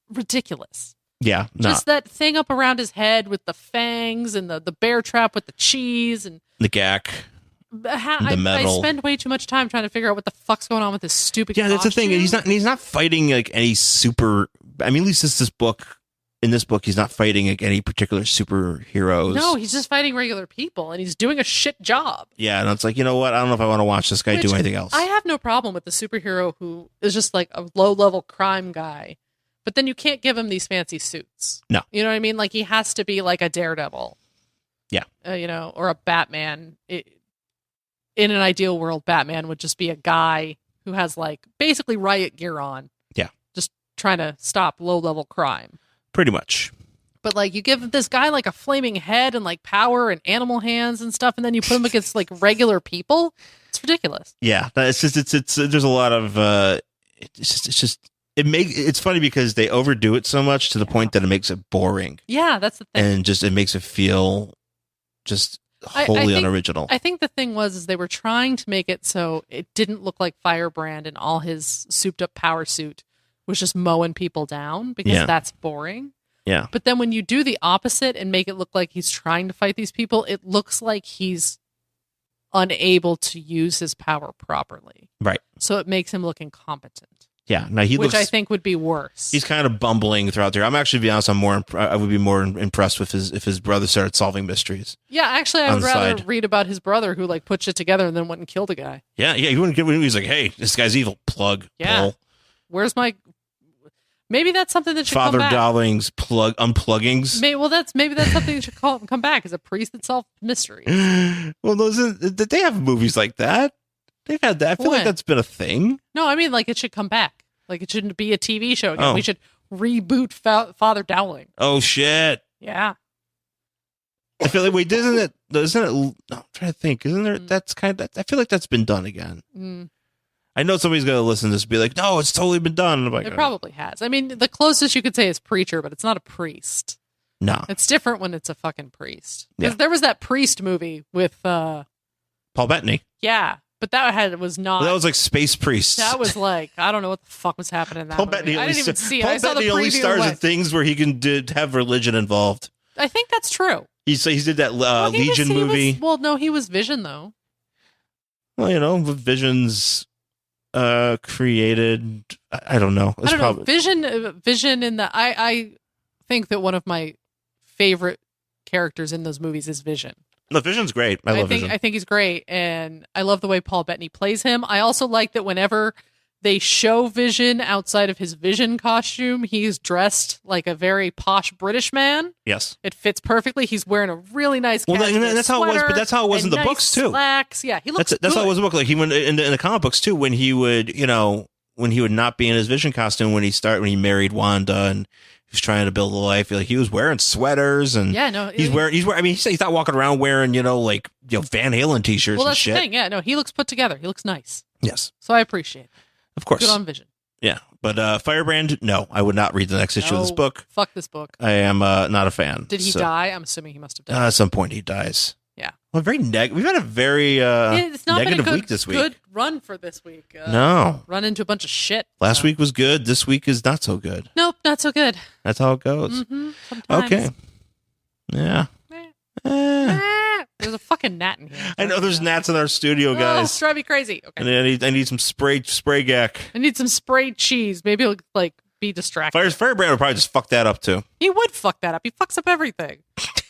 ridiculous. Yeah. Just that thing up around his head with the fangs and the bear trap with the cheese and the gack. The metal. I spend way too much time trying to figure out what the fuck's going on with this stupid costume. That's the thing. He's not fighting like any super. I mean, at least this book. In this book, he's not fighting like any particular superheroes. No, he's just fighting regular people, and he's doing a shit job. Yeah, and it's like, you know what? I don't know if I want to watch this guy do anything else. I have no problem with the superhero who is just like a low-level crime guy, but then you can't give him these fancy suits. No. You know what I mean? Like, he has to be like a Daredevil. Yeah. Or a Batman. In an ideal world, Batman would just be a guy who has like basically riot gear on. Yeah. Just trying to stop low-level crime. Pretty much. But like you give this guy like a flaming head and like power and animal hands and stuff, and then you put him against like regular people. It's ridiculous. Yeah. It's just there's a lot of it's funny because they overdo it so much to the point that it makes it boring. Yeah, that's the thing. And it makes it feel just wholly unoriginal. I think the thing is they were trying to make it so it didn't look like Firebrand and all his souped up power suit was just mowing people down because that's boring. Yeah. But then when you do the opposite and make it look like he's trying to fight these people, it looks like he's unable to use his power properly. Right. So it makes him look incompetent. Yeah. Now which I think would be worse. He's kind of bumbling throughout there. I'm actually, to be honest, I would be more impressed with if his brother started solving mysteries. Yeah, actually, I would rather read about his brother who like put shit together and then went and killed a guy. Yeah. He wouldn't get when he was like, "Hey, this guy's evil." Plug. Yeah. Pull. Where's my? Maybe that's something that should Father come back. Dowling's unpluggings. Maybe that's something that should come back as a priest that solved mysteries. Well, they have movies like that. They've had that. I feel like that's been a thing. No, I mean like it should come back. Like it shouldn't be a TV show again. We should reboot Father Dowling. Oh shit! Yeah. I feel like isn't it? I'm trying to think. Isn't there? That's kind of. I feel like that's been done again. I know somebody's going to listen to this and be like, no, it's totally been done. It probably has. I mean, the closest you could say is preacher, but it's not a priest. No. It's different when it's a fucking priest. Because there was that priest movie with... Paul Bettany. Yeah, but that was not... Well, that was like Space Priest. That was like, I don't know what the fuck was happening in that Paul movie. Bettany I didn't even see it. Paul Bettany only stars in things where he can have religion involved. I think that's true. He did that Legion movie. No, he was Vision, though. Well, Vision's... created. I don't know. I don't know. Vision in the. I think that one of my favorite characters in those movies is Vision. No, Vision's great. I love Vision. I think he's great, and I love the way Paul Bettany plays him. I also like that whenever they show Vision outside of his Vision costume, he's dressed like a very posh British man. Yes, it fits perfectly. He's wearing a really nice. Well, that's how it was. But that's how it was in the books too. Slacks. Yeah, he looks. That's how it was in the book. Like he went in the comic books too. When he would, when he would not be in his Vision costume when he married Wanda and he was trying to build a life. Like he was wearing sweaters and he's wearing. I mean, he's not walking around wearing Van Halen t-shirts. Well, that's and shit. the thing. Yeah, no, he looks put together. He looks nice. Yes, so I appreciate it. Of course. Good on Vision. Yeah. But Firebrand, no, I would not read the next issue of this book. Fuck this book. I am not a fan. Did he die? I'm assuming he must have died. At some point he dies. Yeah. Well, we've had a very it's not negative been a week this week. Good run for this week. No. Run into a bunch of shit. Last week was good. This week is not so good. Nope, not so good. That's how it goes. Mm-hmm, sometimes. Okay. Yeah. There's a fucking gnat in here. I know there's gnats in our studio, guys. Oh, it's driving me crazy. Okay. And I need some spray gack. I need some sprayed cheese. Maybe it'll be distracting. Firebrand would probably just fuck that up too. He would fuck that up. He fucks up everything.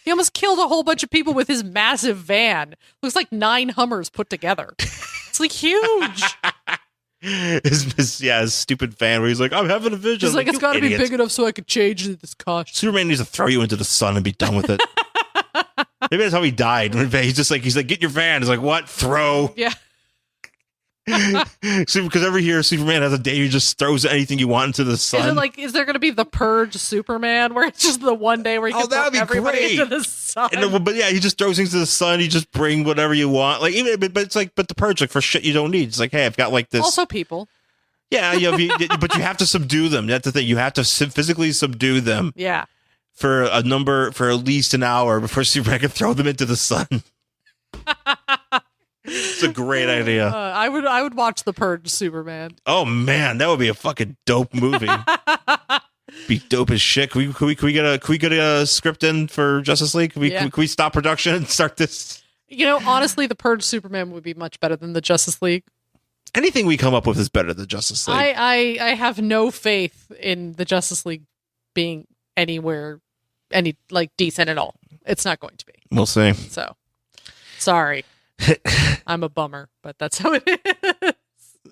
He almost killed a whole bunch of people with his massive van. Looks like 9 Hummers put together. It's like huge. His stupid van where he's like, I'm having a vision. He's like, it's got to be big enough so I could change into this costume. Superman needs to throw you into the sun and be done with it. Maybe that's how he died. He's like, get in your van. He's like, what? Throw. Yeah. See, because every year Superman has a day he just throws anything you want into the sun. Is there going to be the Purge Superman where it's just the one day where you can throw everybody great. into the sun? But yeah, he just throws things to the sun. You just bring whatever you want. Like but it's like, but the Purge, like for shit you don't need. It's like, hey, I've got like this. Also people. Yeah, but you have to subdue them. That's the thing. You have to physically subdue them. Yeah. For at least an hour before Superman can throw them into the sun. It's a great idea. I would watch the Purge Superman. Oh man, that would be a fucking dope movie. Be dope as shit. Can we get a script in for Justice League? Can we stop production and start this? Honestly, the Purge Superman would be much better than the Justice League. Anything we come up with is better than Justice League. I have no faith in the Justice League being anywhere any decent at all. It's not going to be. We'll see. So sorry. I'm a bummer, but that's how it is.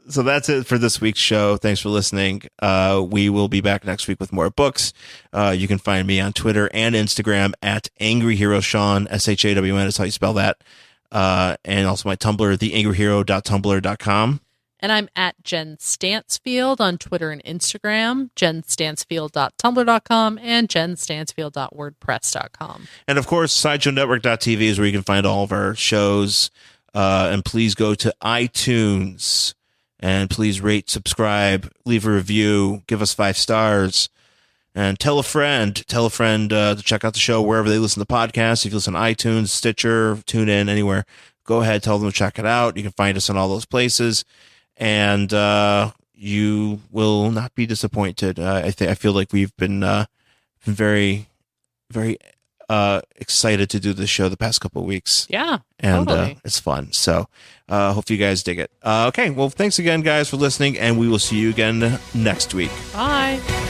So that's it for this week's show. Thanks for listening. We will be back next week with more books. You can find me on Twitter and Instagram at Angry Hero Shawn, SHAWN is how you spell that. And also my Tumblr, theangryhero.tumblr.com. And I'm at Jen Stansfield on Twitter and Instagram, jenstansfield.tumblr.com, and jenstansfield.wordpress.com. And of course, SideshowNetwork.tv is where you can find all of our shows. And please go to iTunes and please rate, subscribe, leave a review, give us 5 stars, and tell a friend to check out the show wherever they listen to podcasts. If you listen to iTunes, Stitcher, TuneIn, anywhere, go ahead, tell them to check it out. You can find us in all those places. And you will not be disappointed. I feel like we've been very, very excited to do this show the past couple of weeks. Yeah, and totally. It's fun. So hope you guys dig it. Okay, well, thanks again, guys, for listening, and we will see you again next week. Bye.